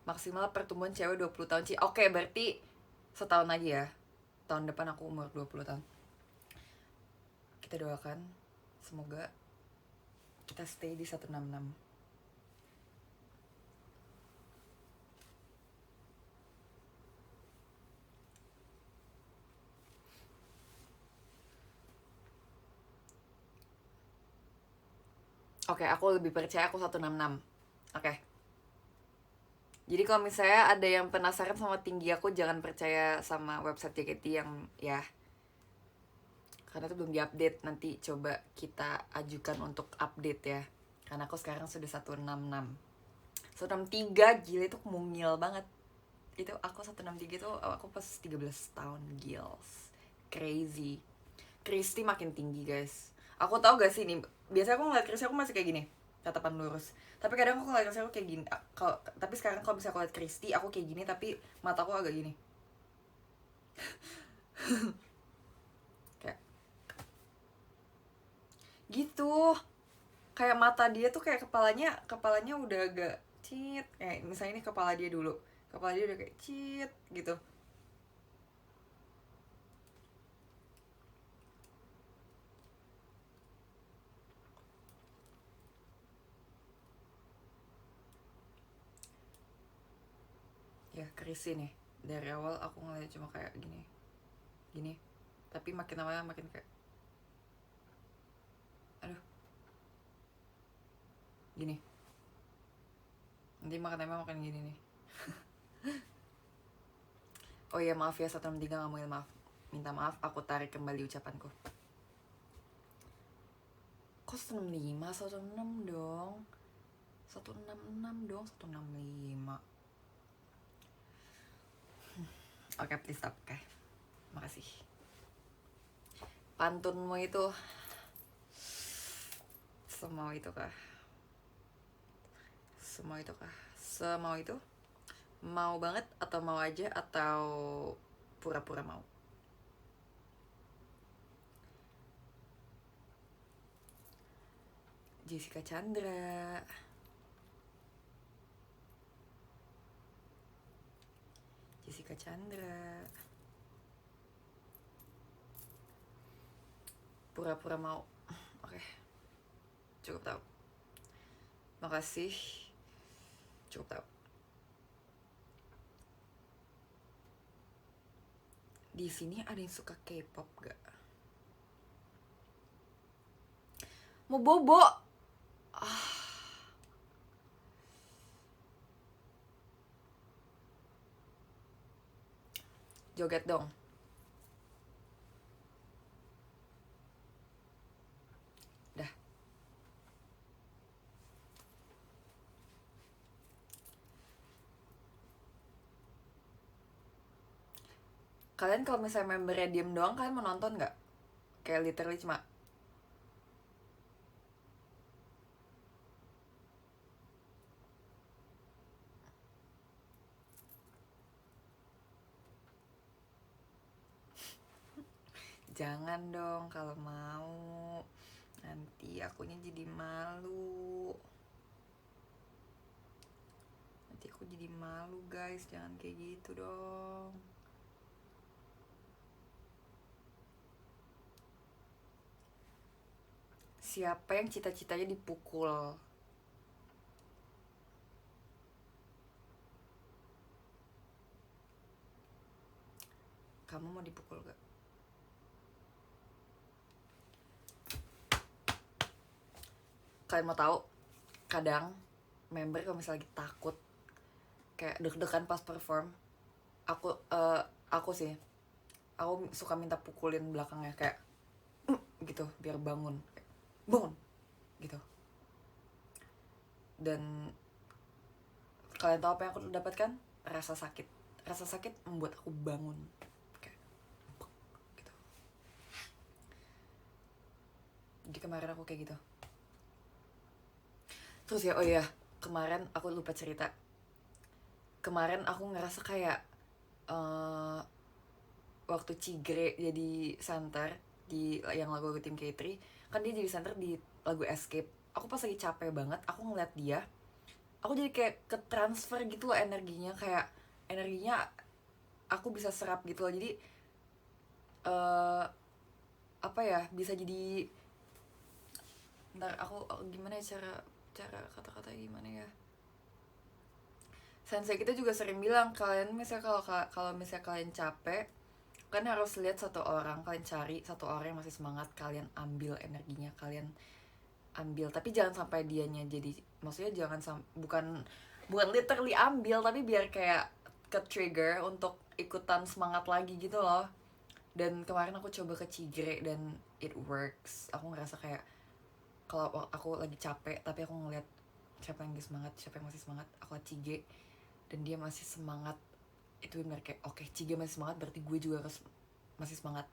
Maksimal pertumbuhan cewek 20 tahun sih. Oke, berarti setahun lagi ya. Tahun depan aku umur 20 tahun. Kita doakan semoga kita stay di 166. Oke, aku lebih percaya aku 166. Oke. Jadi kalau misalnya ada yang penasaran sama tinggi aku, jangan percaya sama website JKT yang ya. karena itu belum diupdate. Nanti coba kita ajukan untuk update ya, karena aku sekarang sudah 166. 163, gila itu mungil banget. Itu aku 163 tuh aku pas 13 tahun, gils. Crazy. Kristi makin tinggi guys. Aku tahu gak sih nih, biasanya aku ngeliat Kristi aku masih kayak gini, tatapan lurus. Tapi kadang aku ngeliat Kristi aku kayak gini. Tapi sekarang kalau bisa aku liat Kristi aku kayak gini, tapi mataku agak gini. Kayak gitu. Kayak mata dia tuh kayak kepalanya udah agak cit. Kayak misalnya ini kepala dia dulu. Kepala dia udah kayak cit gitu. Ya Kristi nih, dari awal aku ngeliat cuma kayak gini, tapi makin lama makin kayak aduh gini, nanti makin lama makin gini nih. Oh iya maaf ya 163 nggak mau maaf, minta maaf, aku tarik kembali ucapanku. Kok 165, 166 dong, 166 dong, 165. Oke, please stop. Oke, makasih. Pantunmu itu semau itu kah? Semau itu kah? Semau itu? Mau banget atau mau aja atau pura-pura mau? Jessica Chandra. Jessica Chandra. Pura-pura mau. Oke. Cukup tahu. Makasih. Cukup tahu. Di sini ada yang suka K-pop gak? Mau bobo. Joget dong. Dah. Kalian kalau misalnya membernya diem doang, kalian mau nonton gak? Kayak literally cuma jangan dong kalau mau. Nanti akunya jadi malu. Nanti aku jadi malu guys, jangan kayak gitu dong. Siapa yang cita-citanya dipukul? Kamu mau dipukul gak? Kalian mau tahu? Kadang member kalau misalnya lagi takut, kayak deg-degan pas perform, aku sih, aku suka minta pukulin belakangnya kayak gitu biar bangun, bangun gitu. Dan kalian tahu apa yang aku dapatkan? Rasa sakit. Rasa sakit membuat aku bangun kayak gitu. Jadi kemarin aku kayak gitu. Terus ya, oh iya, kemarin aku lupa cerita. Kemarin aku ngerasa kayak waktu Cigre jadi center di yang lagu Tim K3, kan dia jadi center di lagu Escape. Aku pas lagi capek banget, aku ngeliat dia, aku jadi kayak ke transfer gitu loh energinya, kayak energinya aku bisa serap gitu loh. Jadi apa ya, bisa jadi, ntar aku gimana ya cara kata-katanya gimana ya. Sensei kita juga sering bilang, kalian misalnya kalau misalnya kalian capek, kan harus lihat satu orang, kalian cari satu orang yang masih semangat, kalian ambil energinya, kalian ambil, tapi jangan sampai dianya jadi, maksudnya bukan literally ambil, tapi biar kayak ke trigger untuk ikutan semangat lagi gitu loh. Dan kemarin aku coba ke Cigre dan it works. Aku ngerasa kayak kalau aku lagi capek tapi aku ngeliat siapa yang semangat, siapa yang masih semangat, aku liat Cige dan dia masih semangat, itu benar kayak oke, Cige masih semangat berarti gue juga harus masih semangat.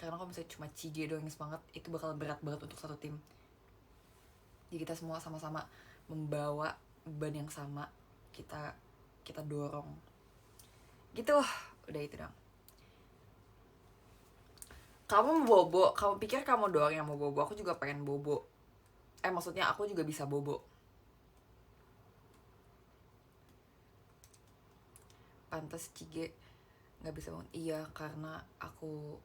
Karena kalau misalnya cuma Cige doang yang semangat, itu bakal berat banget untuk satu tim. Jadi kita semua sama-sama membawa beban yang sama, kita dorong gitu. Udah itu dong. Kamu mau bobo, kamu pikir kamu doang yang mau bobo? Aku juga pengen bobo. Maksudnya aku juga bisa bobo. Pantas Cige nggak bisa bangun. Iya, karena aku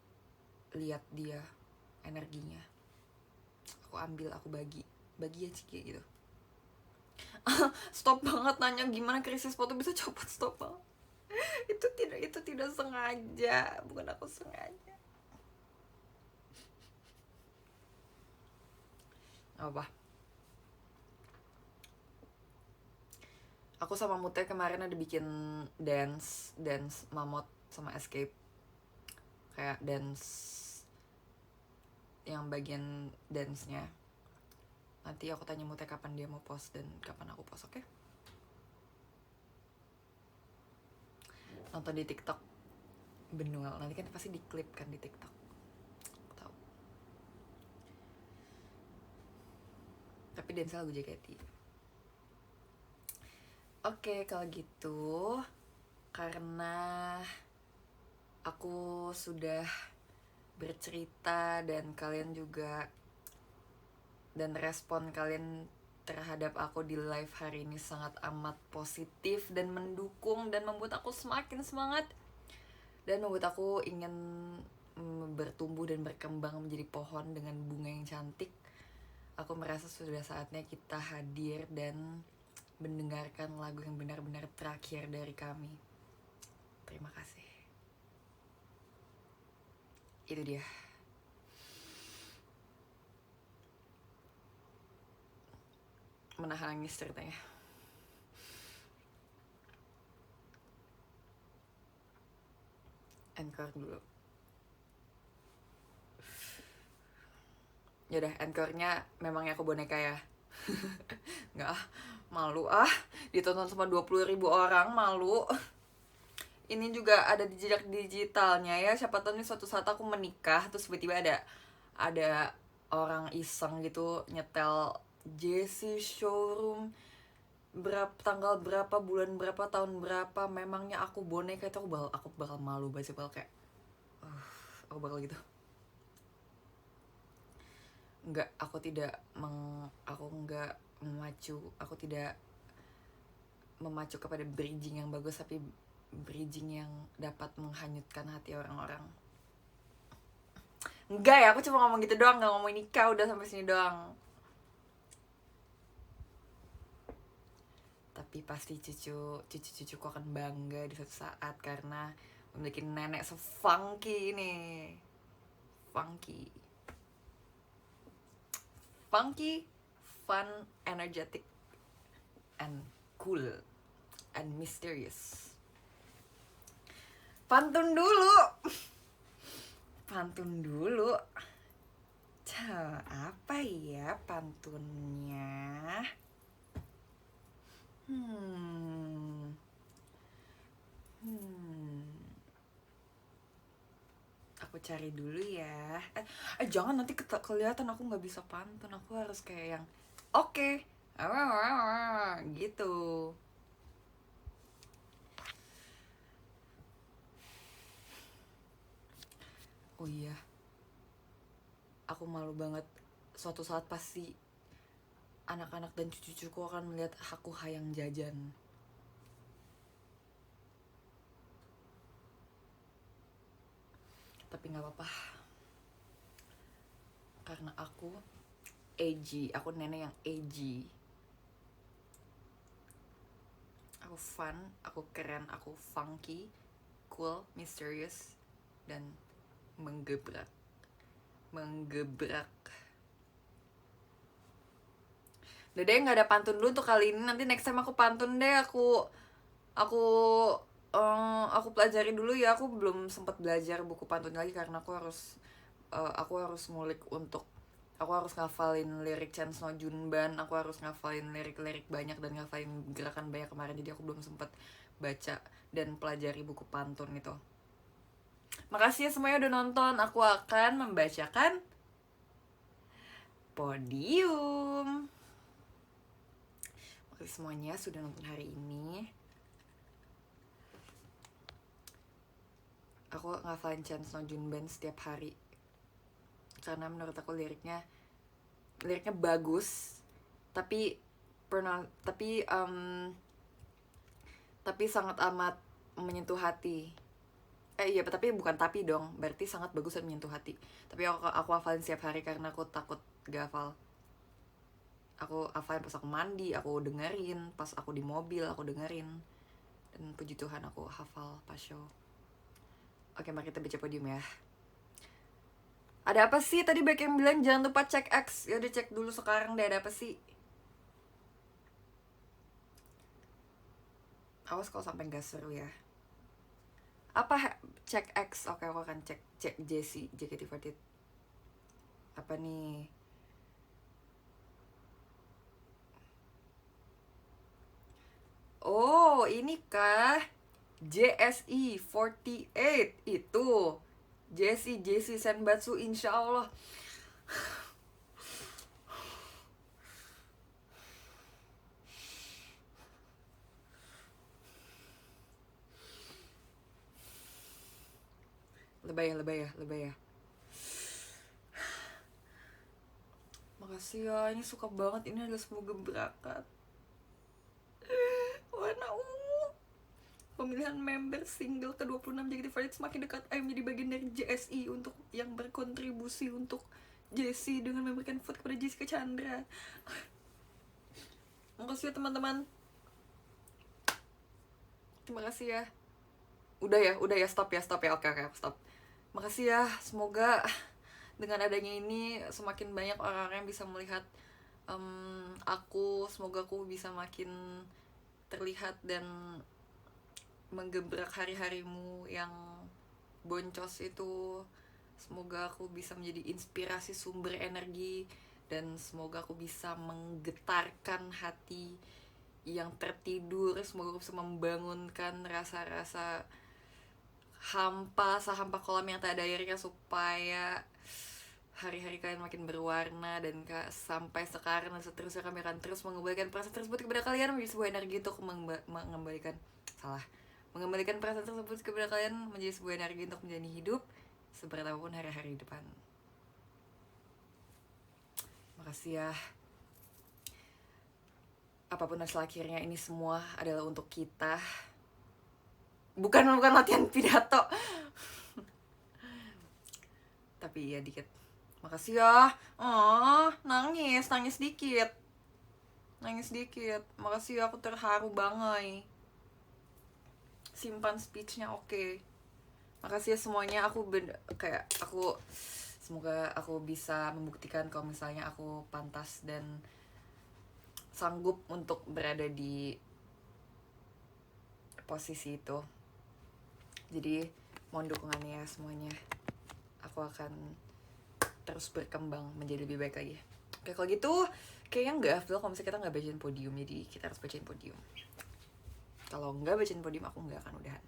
lihat dia energinya, aku ambil, aku bagi ya Cige gitu. Stop banget nanya gimana krisis foto bisa copot, stop banget. itu tidak sengaja, bukan aku sengaja. Apa? Aku sama Mute kemarin ada bikin dance mamot sama Escape, kayak dance yang bagian dance-nya. Nanti aku tanya Mute kapan dia mau post dan kapan aku post, oke? Nonton di TikTok Benuel, nanti kan pasti diklip kan di TikTok. Tahu. Tapi dance lagu JKT. Oke, kalau gitu karena aku sudah bercerita dan kalian juga, dan respon kalian terhadap aku di live hari ini sangat amat positif dan mendukung dan membuat aku semakin semangat dan membuat aku ingin bertumbuh dan berkembang menjadi pohon dengan bunga yang cantik. Aku merasa sudah saatnya kita hadir dan mendengarkan lagu yang benar-benar terakhir dari kami. Terima kasih. Itu dia. Menahan nangis ceritanya. Encore dulu. Yaudah, encore-nya memangnya aku boneka ya. Nggak, malu ditonton sama 20.000 orang, malu. Ini juga ada di jejak digitalnya ya, siapa tahu nih suatu saat aku menikah terus tiba-tiba ada orang iseng gitu nyetel Jessie Showroom tanggal berapa, bulan berapa, tahun berapa, memangnya aku boneka, itu aku bakal malu banget, bakal kayak aku bakal gitu. Enggak, aku tidak memacu kepada bridging yang bagus, tapi bridging yang dapat menghanyutkan hati orang-orang. Enggak ya, aku cuma ngomong gitu doang, gak ngomong nikah, udah sampai sini doang. Tapi pasti cucu-cucuku akan bangga di suatu saat karena memiliki nenek se-funky ini. Funky, fun, energetic, and cool, and mysterious. Pantun dulu. Apa ya pantunnya? Aku cari dulu ya. Jangan nanti kelihatan aku nggak bisa pantun. Aku harus kayak yang oke. Gitu. Oh iya, aku malu banget. Suatu saat pasti anak-anak dan cucu-cucuku akan melihat aku hayang jajan. Tapi gak apa-apa, karena aku edgy, aku nenek yang edgy. Aku fun, aku keren, aku funky, cool, mysterious, dan menggebrak. Udah deh, gak ada pantun dulu untuk kali ini. Nanti next time aku pantun deh. Aku pelajari dulu ya. Aku belum sempat belajar buku pantun lagi karena aku harus aku harus ngulik untuk aku harus ngafalin lirik Chen No Junban, aku harus ngafalin lirik-lirik banyak dan ngafalin gerakan banyak kemarin, jadi aku belum sempat baca dan pelajari buku pantun itu. Makasih ya semuanya udah nonton. Aku akan membacakan Podium. Makasih semuanya sudah nonton hari ini. Aku ngafalin Chen No Junban setiap hari karena menurut aku liriknya bagus, tapi sangat amat menyentuh hati. Iya, tapi bukan tapi dong, berarti sangat bagus dan menyentuh hati. Tapi aku hafalin setiap hari karena aku takut gak hafal. Aku hafalin pas aku mandi, aku dengerin, pas aku di mobil aku dengerin. Dan puji Tuhan aku hafal pas show. Oke, mari kita baca Podium ya. Ada apa sih? Tadi banyak yang bilang jangan lupa cek X. Ya udah cek dulu sekarang deh, ada apa sih? Awas kalau sampai gak seru ya. Apa cek X? Oke, aku akan cek JC JKT48. Apa nih? Oh, ini kah JSE 48 itu JC Senbatsu, insya Allah. Lebay ya. Makasih ya, ini suka banget, ini adalah sebuah gebrakan. Warna ungu. Pemilihan member single ke-26 JKT48 semakin dekat. Ayo menjadi bagian dari JSI untuk yang berkontribusi untuk Jessie dengan memberikan vote kepada Jessica Chandra. Makasih ya teman-teman. Terima kasih ya. Udah ya, stop ya. Oke, stop. Makasih ya, semoga dengan adanya ini semakin banyak orang-orang yang bisa melihat aku. Semoga aku bisa makin terlihat dan menggebrak hari-harimu yang boncos itu. Semoga aku bisa menjadi inspirasi, sumber energi, dan semoga aku bisa menggetarkan hati yang tertidur. Semoga aku bisa membangunkan rasa-rasa sehampa kolam yang tak ada airnya, supaya hari-hari kalian makin berwarna. Dan sampai sekarang dan seterusnya kami akan terus mengembalikan perasaan tersebut kepada kalian menjadi sebuah energi untuk mengembalikan perasaan tersebut kepada kalian menjadi sebuah energi untuk menjalani hidup seberat apapun hari-hari depan. Makasih ya. Apapun hasil akhirnya, ini semua adalah untuk kita. Bukan latihan pidato. Tapi ya dikit. Makasih ya. Nangis dikit. Makasih ya, aku terharu banget. Simpan speechnya, oke. Makasih ya semuanya. Semoga aku bisa membuktikan kalau misalnya aku pantas dan sanggup untuk berada di posisi itu. Jadi mohon dukungannya ya semuanya. Aku akan terus berkembang menjadi lebih baik lagi. Oke, kalau gitu kayaknya nggak afdol kalau misalnya kita nggak bacain Podium. Jadi kita harus bacain Podium. Kalau nggak bacain Podium, aku nggak akan udahan.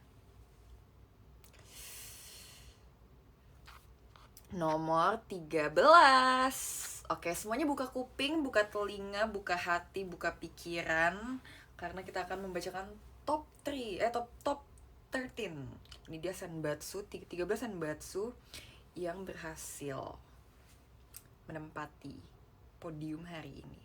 Nomor 13. Oke, semuanya buka kuping, buka telinga, buka hati, buka pikiran, karena kita akan membacakan top 13. Ini dia Senbatsu, 13 Senbatsu yang berhasil menempati podium hari ini.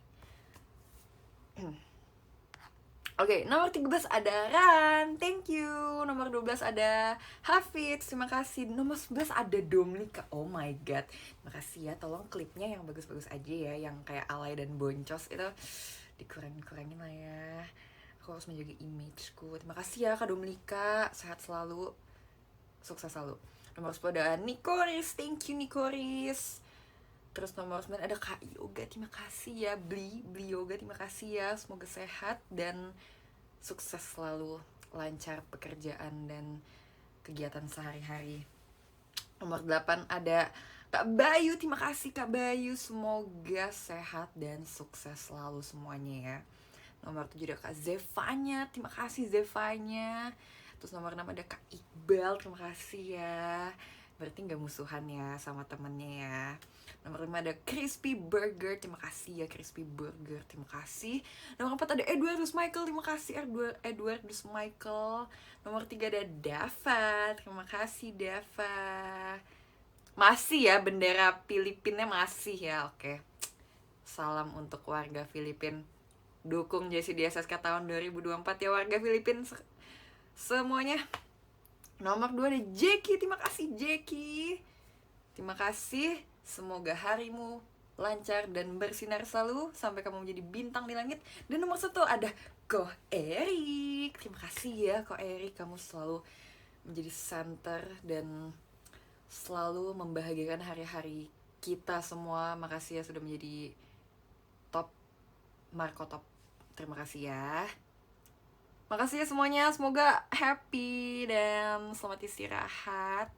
Oke, nomor 13 ada Ran, thank you. Nomor 12 ada Hafiz, terima kasih. Nomor 11 ada Domlika, oh my god. Makasih ya, tolong klipnya yang bagus-bagus aja ya, yang kayak alay dan boncos itu dikurangin lah ya. Aku harus menjaga imageku. Terima kasih ya Kak Domlika, sehat selalu, sukses selalu. Nomor 10 ada Nikoris, thank you Nikoris. Terus nomor 9 ada Kak Yoga, terima kasih ya. Beli Yoga, terima kasih ya. Semoga sehat dan sukses selalu, lancar pekerjaan dan kegiatan sehari-hari. Nomor 8 ada Kak Bayu, terima kasih Kak Bayu. Semoga sehat dan sukses selalu semuanya ya. Nomor 7 ada Kak Zevanya, terima kasih Zevanya. Terus nomor 6 ada Kak Iqbal, terima kasih ya. Berarti nggak musuhan ya sama temennya ya. Nomor 5 ada Crispy Burger, terima kasih ya Crispy Burger, terima kasih. Nomor 4 ada Edwardus Michael, terima kasih Edwardus Michael. Nomor 3 ada Dava, terima kasih Dava. Masih ya, bendera Filipinnya masih ya, oke. Salam untuk warga Filipin. Dukung Jessie di SSK tahun 2024 ya warga Filipin semuanya. Nomor 2 ada Jeki, terima kasih Jeki. Terima kasih, semoga harimu lancar dan bersinar selalu sampai kamu menjadi bintang di langit. Dan nomor 1 ada Ko Erik, terima kasih ya Ko Erik, kamu selalu menjadi center dan selalu membahagiakan hari-hari kita semua. Makasih ya sudah menjadi top Marco Top. Terima kasih ya. Makasih ya semuanya, semoga happy dan selamat istirahat.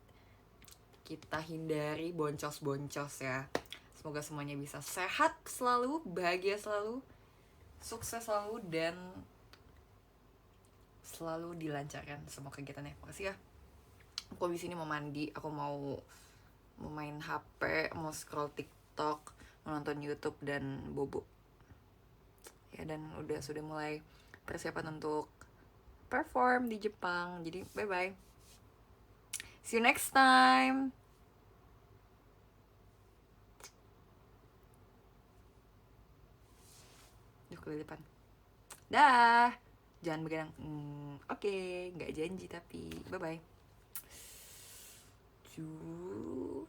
Kita hindari boncos-boncos ya. Semoga semuanya bisa sehat selalu, bahagia selalu, sukses selalu, dan selalu dilancarkan semua kegiatannya. Makasih ya. Aku habis ini mau mandi, aku mau main HP, mau scroll TikTok, mau nonton YouTube dan bobo. Ya, dan sudah mulai persiapan untuk perform di Jepang. Jadi bye bye. See you next time. Duh, kelilipan. Dah. Jangan begadang. Oke, nggak janji tapi bye bye. Cuuu.